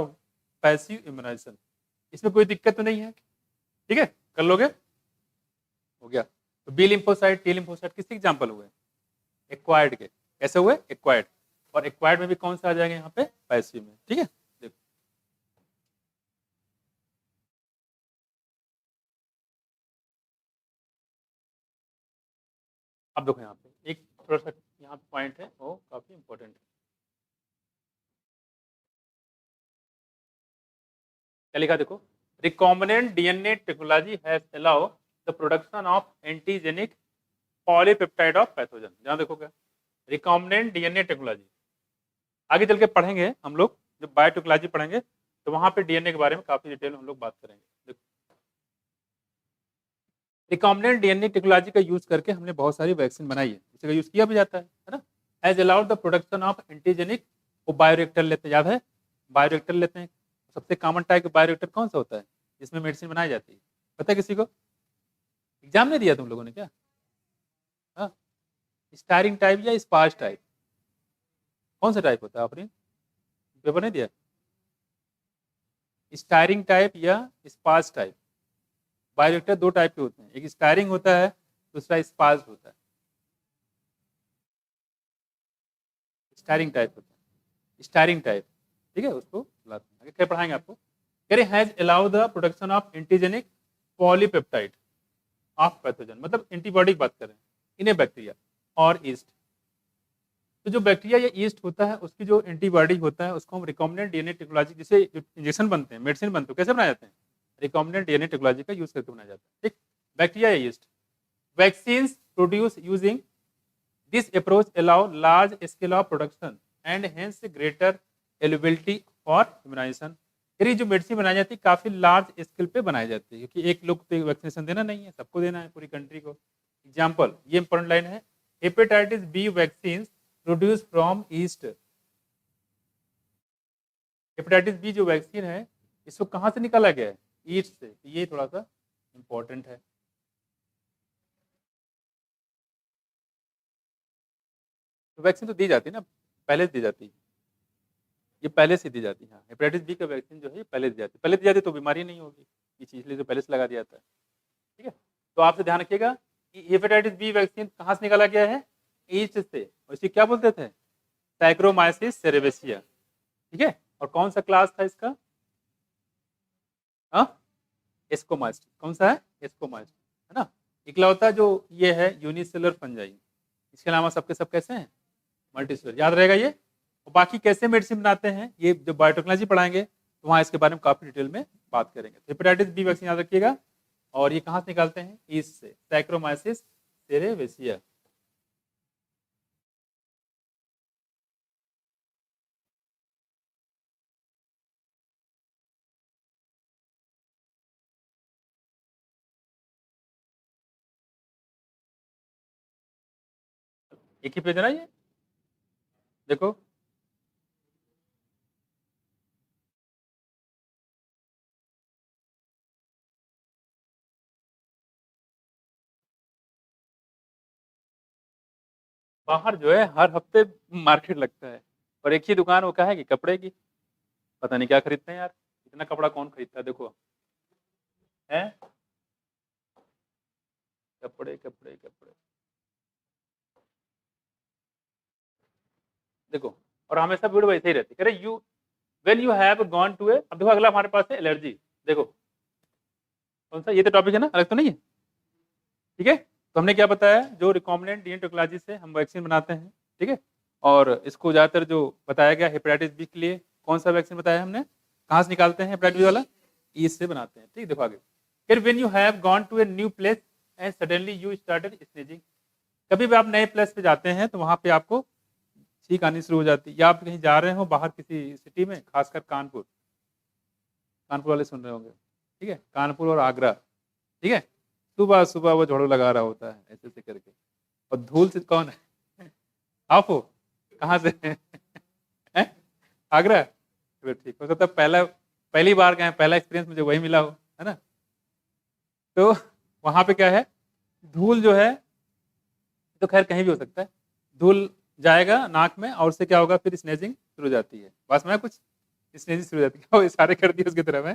S1: पैसिव इम्यूनाइजेशन, इसमें कोई दिक्कत तो नहीं है। ठीक है, कर लोगे, हो गया। तो बी लिम्फोसाइट, टी लिम्फोसाइट किसके एग्जाम्पल हुए, एक्वायर्ड के, कैसे हुए, एक्वायर्ड। और एक्वायर्ड में भी कौन सा आ जाएगा यहाँ पे, पैसिव में। ठीक है, देखो अब देखो यहाँ पे एक थोड़ा सा यहाँ पे पॉइंट है, वो काफी इंपॉर्टेंट है। क्या लिखा देखो, recombinant DNA technology has allow the production of antigenic polypeptide of pathogen. जहाँ देखो क्या, रिकॉम्बिनेंट डीएनए टेक्नोलॉजी। आगे चल के पढ़ेंगे हम लोग, जब बायोटेक्नोलॉजी पढ़ेंगे तो वहां पे डीएनए के बारे में काफी डिटेल में हम लोग बात करेंगे। देखो, रिकॉम्बिनेंट डीएनए टेक्नोलॉजी का यूज करके हमने बहुत सारी वैक्सीन बनाई है, इसका यूज किया भी जाता है ना। As allowed the production of antigenic, वो बायोरिएक्टर लेते हैं, याद है बायोरिएक्टर लेते हैं। सबसे कॉमन टाइप का बायोरिएक्टर कौन सा होता है जिसमें मेडिसिन बनाई जाती है, पता है किसी को? एग्जाम नहीं दिया तुम लोगों ने क्या? हाँ, स्टायरिंग टाइप या स्पार्स टाइप, कौन सा टाइप होता है? आपने पेपर नहीं दिया? स्टायरिंग टाइप या स्पार्स टाइप। बायोरिएक्टर दो टाइप के होते हैं, एक स्टायरिंग होता है, दूसरा स्पार्स होता है। स्टायरिंग टाइप होता है, स्टायरिंग टाइप, ठीक है, उसको आगे क्या पढ़ाएंगे आपको। कह रहे has allow the production of antigenic polypeptide of pathogen, मतलब एंटीबॉडी की बात कर रहे हैं, इन ए बैक्टीरिया और ईस्ट। तो जो बैक्टीरिया या ईस्ट होता है उसकी जो एंटीबॉडी होता है उसको हम रिकॉम्बिनेंट डीएनए टेक्नोलॉजी, जिसे इंजेक्शन बनते हैं, मेडिसिन बनते हैं, कैसे बनाए जाते हैं? रिकॉम्बिनेंट डीएनए टेक्नोलॉजी का यूज करके बनाया जाता है, ठीक। बैक्टीरिया या yeast vaccines produce using this approach allow large scale of production and hence greater eligibility for immunisation. फिर जो मेडिसिन बनाई जाती है काफी लार्ज स्केल पे बनाई जाती है, क्योंकि एक लोग तो वैक्सीनेशन देना नहीं है, सबको देना है, पूरी कंट्री को। एग्जाम्पल, ये इंपॉर्टेंट लाइन है, hepatitis B vaccine produce from yeast. Hepatitis B जो वैक्सीन है इसको कहाँ से निकाला गया है? ईस्ट से। ये थोड़ा सा इंपॉर्टेंट है। तो वैक्सीन तो दी जाती है ना, पहले से दी जाती है, ये पहले से दी जाती है। हाँ, हेपेटाइटिस बी का वैक्सीन जो है ये पहले दी जाती है, पहले दी जाती है तो बीमारी नहीं होगी, ये चीज इसलिए तो पहले से लगा दिया जाता है, ठीक है। तो आपसे ध्यान रखिएगा कि हेपेटाइटिस बी वैक्सीन कहाँ से निकाला गया है? ईस्ट से। और इसे क्या बोलते थे? सैक्रोमाइसिस सेरेबेसिया, ठीक है। और कौन सा क्लास था इसका? एस्कोमाइसिस। कौन सा है? एस्कोमाइसिस, है ना। इकलौता जो ये है यूनिसेलुलर फंजाई, इसके अलावा सबके सब कैसे हैं? मल्टीसेलुलर, याद रहेगा ये। और बाकी कैसे मेडिसिन बनाते हैं ये जो बायोटेक्नोलॉजी पढ़ाएंगे तो वहाँ इसके बारे में काफी डिटेल में बात करेंगे। हेपेटाइटिस बी वैक्सीन याद रखिएगा, और ये कहाँ से निकालते हैं? ईस्ट से, सैक्रोमाइसिस सेरेबेसिया। एक ही पेज है ना ये, देखो बाहर जो है हर हफ्ते मार्केट लगता है, और एक ही दुकान वो क्या है कि कपड़े की, पता नहीं क्या खरीदते हैं यार, इतना कपड़ा कौन खरीदता है? देखो है कपड़े कपड़े कपड़े, देखो। और हमेशा भीड़ वैसे ही रहती है। You when you have gone to a, अब देखो अगला हमारे पास है एलर्जी। देखो कौन सा, ये तो टॉपिक है ना, अलग तो नहीं है, ठीक है। तो हमने क्या बताया, जो रिकॉम्बिनेंट डीएनए टेक्नोलॉजी से हम वैक्सीन बनाते हैं, ठीक है। और इसको ज्यादातर जो बताया गया हेपेटाइटिस बी के लिए कौन सा वैक्सीन बताया हमने, कहाँ से निकालते हैं हेपेटाइटिस बी वाला? ईस्ट से बनाते हैं, ठीक। देखो आगे, फिर when you have gone to a new place and suddenly you started sneezing. कभी भी आप नए प्लेस पे जाते हैं तो वहां पे आपको छींक आनी शुरू हो जाती है, या आप कहीं जा रहे हो बाहर किसी सिटी में, खासकर कानपुर, कानपुर वाले सुन रहे होंगे, ठीक है, कानपुर और आगरा, ठीक है। सुबह सुबह वो झाड़ू लगा रहा होता है ऐसे ऐसे करके, और धूल से कौन है? आप हो? कहाँ से? हैं? आगरा? चलो ठीक, हो सकता है पहली बार गए, पहला एक्सपीरियंस मुझे वही मिला हो, है ना। तो वहां पे क्या है, धूल जो है, तो खैर कहीं भी हो सकता है, धूल जाएगा नाक में और उससे क्या होगा, फिर स्नेजिंग शुरू हो जाती है। बस मैं कुछ स्नेजिंग शुरू हो जाती है, क्या इशारे कर दिए उसकी तरफ है,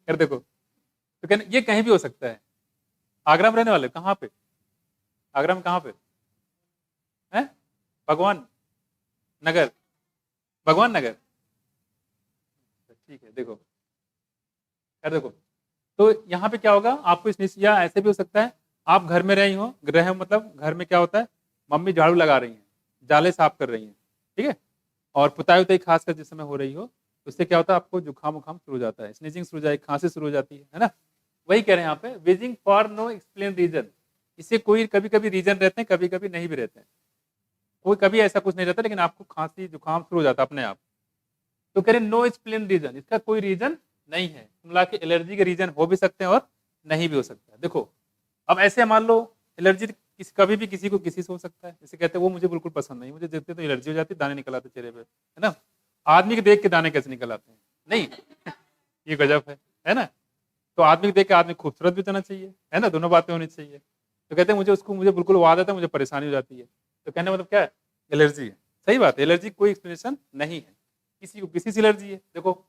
S1: कर देखो। तो कहने ये कहीं भी हो सकता है। आगरा में रहने वाले कहाँ पे? आगरा में कहाँ पे है? भगवान नगर, भगवान नगर, ठीक है। देखो कर देखो, तो यहाँ पे क्या होगा, आपको इस, या ऐसे भी हो सकता है आप घर में रहे हो, मतलब घर में क्या होता है, मम्मी झाड़ू लगा रही हैं, जाले साफ कर रही हैं, ठीक है, और पुताई उताई खासकर जिस समय हो रही हो, तो उससे क्या होता है, आपको जुकाम उखाम शुरू हो जाता है, स्नीजिंग शुरू हो जाएगी, खांसी शुरू हो जाती है ना। वही कह रहे हैं यहाँ पे, wheezing for no explain reason, इससे कोई कभी कभी रीजन रहते हैं, कभी कभी नहीं भी रहते हैं, कोई कभी ऐसा कुछ नहीं रहता, लेकिन आपको खांसी जुकाम शुरू हो जाता अपने आप। तो कह रहे नो एक्सप्लेन रीजन, इसका कोई रीजन नहीं है। मिला के एलर्जी के रीजन हो भी सकते हैं और नहीं भी हो सकता है। देखो अब ऐसे मान लो एलर्जी किसी कभी भी किसी को किसी से हो सकता है, जैसे कहते हैं वो मुझे बिल्कुल पसंद नहीं, मुझे देखते तो एलर्जी हो जाती है, दाने निकल आते चेहरे पे, है ना। आदमी को देख के दाने कैसे निकल आते हैं, नहीं ये गजब है ना। तो आदमी को देख के आदमी खूबसूरत भी होना चाहिए, है ना, दोनों बातें होनी चाहिए। तो कहते हैं मुझे बिल्कुल वो आदत है, मुझे परेशानी हो जाती है। तो कहने मतलब क्या है, एलर्जी है। सही बात है, एलर्जी कोई एक्सप्लेनेशन नहीं है, किसी को किसी से एलर्जी है। देखो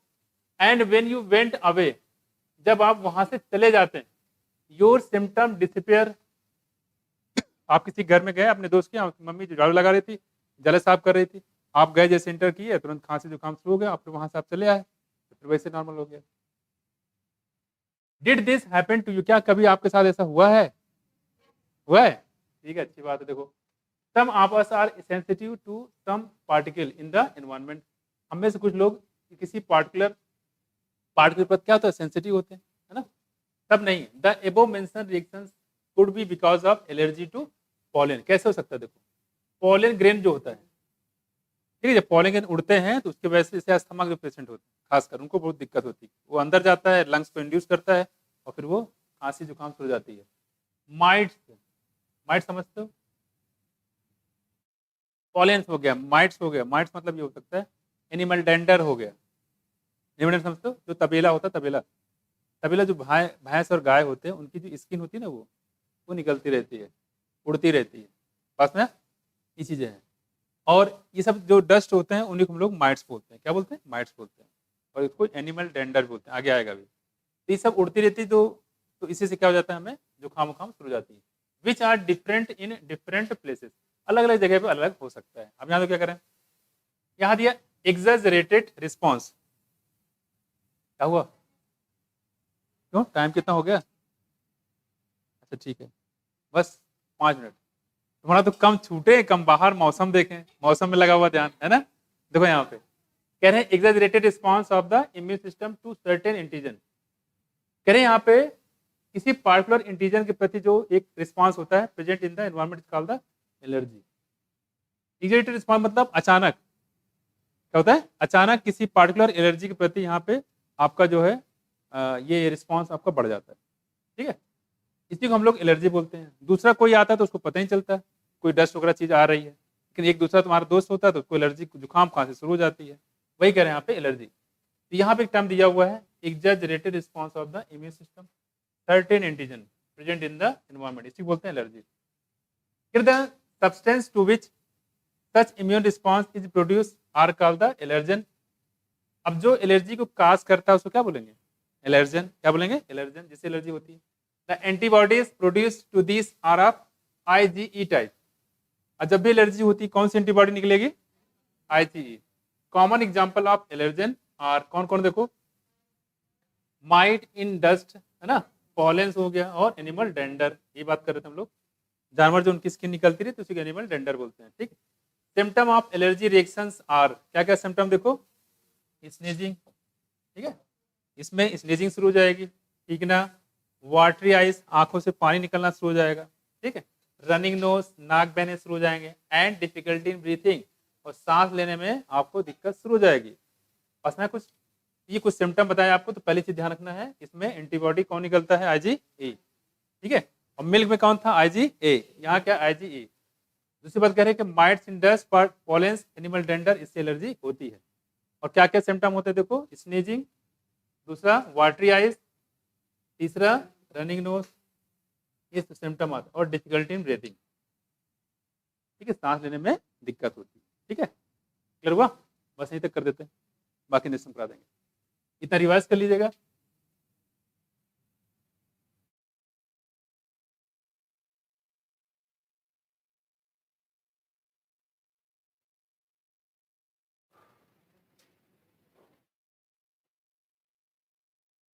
S1: and when you went away, जब आप वहां से चले जाते हैं, योर सिम्टम डिसअपियर। आप किसी घर में गए अपने दोस्त के, मम्मी जो झाड़ू लगा रही थी, जले साफ कर रही थी, आप गए जैसे इंटर किए, तुरंत खांसी जुकाम शुरू हो गया, फिर वहां से आप चले आए, तो फिर वैसे नॉर्मल हो गया। Did this happen to you, क्या कभी आपके साथ ऐसा हुआ है? हुआ है, ठीक है, अच्छी बात है। देखो some of us are sensitive to some particle in the environment, हम में से कुछ लोग किसी पार्टिकुलर पर क्या होता है, सेंसिटिव होते हैं, है ना। तब नहीं, the above mention reactions could be because of allergy to pollen. कैसे हो सकता है? देखो पॉलन ग्रेन जो होता है, ठीक है, जब पॉलन ग्रेन उड़ते हैं तो उसके वजह से अस्थमा जो पेशेंट होते हैं खासकर उनको बहुत दिक्कत होती है, वो अंदर जाता है, लंग्स को इंड्यूस करता है और फिर वो खांसी जुकाम शुरू हो जाती है। माइट्स, माइट समझते हो, पॉलेंस हो गया, माइट्स हो गया, माइट्स मतलब ये हो सकता है एनिमल डेंडर हो गया। एनिमल समझते हो, जो तबेला होता है, तबेला जो भैंस और गाय होते हैं उनकी जो स्किन होती है ना, वो निकलती रहती है, उड़ती रहती है, पास में ये चीजें हैं। और ये सब जो डस्ट होते हैं उन्हीं को हम लोग माइट्स बोलते हैं। क्या बोलते हैं? माइट्स बोलते हैं। और इसको एनिमल डेंडर बोलते हैं, आगे आएगा भी। तो ये सब उड़ती रहती है, तो इसी से क्या हो जाता है, हमें जुकाम उखाम शुरू हो जाती है। Which are different in different places, अलग अलग जगह पे अलग हो सकता है। अब यहाँ तो क्या करें, यहाँ दिया एग्जैजरेटेड रिस्पॉन्स। क्या हुआ, क्यों, टाइम कितना हो गया? अच्छा ठीक है, बस 5 मिनट। तुम्हारा तो कम छूटे, कम बाहर मौसम देखें, मौसम में लगा हुआ ध्यान, है ना। देखो यहाँ पे कह रहे हैं exaggerated response of the immune system to certain antigen. कह रहे हैं यहाँ पे किसी पार्टिकुलर एंटीजन के प्रति जो एक रिस्पॉन्स होता है present in the environment called the allergy. Exaggerated response मतलब अचानक, क्या होता है, अचानक किसी पार्टिकुलर एलर्जी के प्रति यहाँ पे आपका जो है ये रिस्पॉन्स आपका बढ़ जाता है, ठीक है, इसी को हम लोग एलर्जी बोलते हैं। दूसरा कोई आता है तो उसको पता ही चलता है, कोई डस्ट वगैरह चीज आ रही है, लेकिन एक दूसरा तुम्हारा दोस्त होता है तो उसको एलर्जी, जुकाम खांसी शुरू हो जाती है, वही कह रहे हैं यहाँ पे एलर्जी। तो यहाँ पे एक टर्म दिया हुआ है exaggerated response of the immune system certain antigen present in the environment, इसी बोलते हैं एलर्जी। फिर the substance to which such immune response is produce are called the allergen. अब जो एलर्जी को काज करता है उसको क्या बोलेंगे? एलर्जन। क्या बोलेंगे? एलर्जन, जिससे एलर्जी होती है। The antibodies produce to this are of IgE type. और जब भी एलर्जी होती है कौन सी एंटीबॉडी निकलेगी? IgE। Common example of allergen are कौन कौन, देखो माइट इन डस्ट, है ना, पॉलेंस हो गया, और एनिमल डेंडर, ये बात कर रहे थे हम लोग, जानवर जो उनकी स्किन निकलती रही तो उसी को एनिमल डेंडर बोलते हैं, ठीक। Symptom of allergy reactions are, क्या क्या सिम्टम देखो, स्नीजिंग, ठीक है, इसमें स्नीजिंग शुरू हो जाएगी, ठीक ना, वाटरी आइज, आंखों से पानी निकलना शुरू हो जाएगा, ठीक है, रनिंग नोज, नाक बहने शुरू हो जाएंगे, एंड डिफिकल्टी इन ब्रीथिंग, और सांस लेने में आपको दिक्कत शुरू हो जाएगी। बस मैं कुछ ये कुछ सिम्टम बताया आपको, तो पहली चीज ध्यान रखना है, इसमें एंटीबॉडी कौन निकलता है? IgE, ठीक है, और मिल्क में कौन था? IgA, यहाँ क्या? IgE। दूसरी बात कह रहे हैं कि माइट्स इन डस्ट पॉलेंस एनिमल डेंडर, इससे एलर्जी होती है। और क्या क्या सिम्टम होते हैं देखो, स्नीजिंग, दूसरा वाटरी आइज, तीसरा रनिंग नोज, ये सिम्टम आता है, और डिफिकल्टी इन ब्रीथिंग, ठीक है, सांस लेने में दिक्कत होती है, ठीक है, क्लियर हुआ? बस यहीं तक कर देते हैं, बाकी नेक्स्ट करा देंगे, इतना रिवाइज कर लीजिएगा।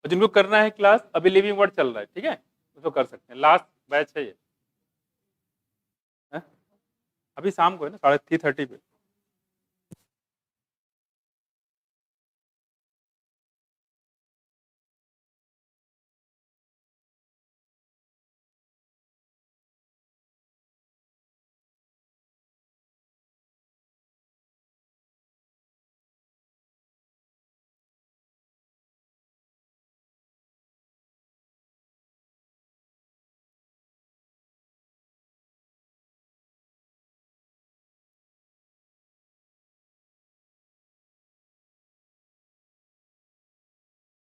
S1: और जिनको करना है क्लास, अभी लिविंग वर्ड चल रहा है, ठीक है, उसको कर सकते हैं, लास्ट बैच है ये, है? अभी शाम को है ना, 3:30 पे।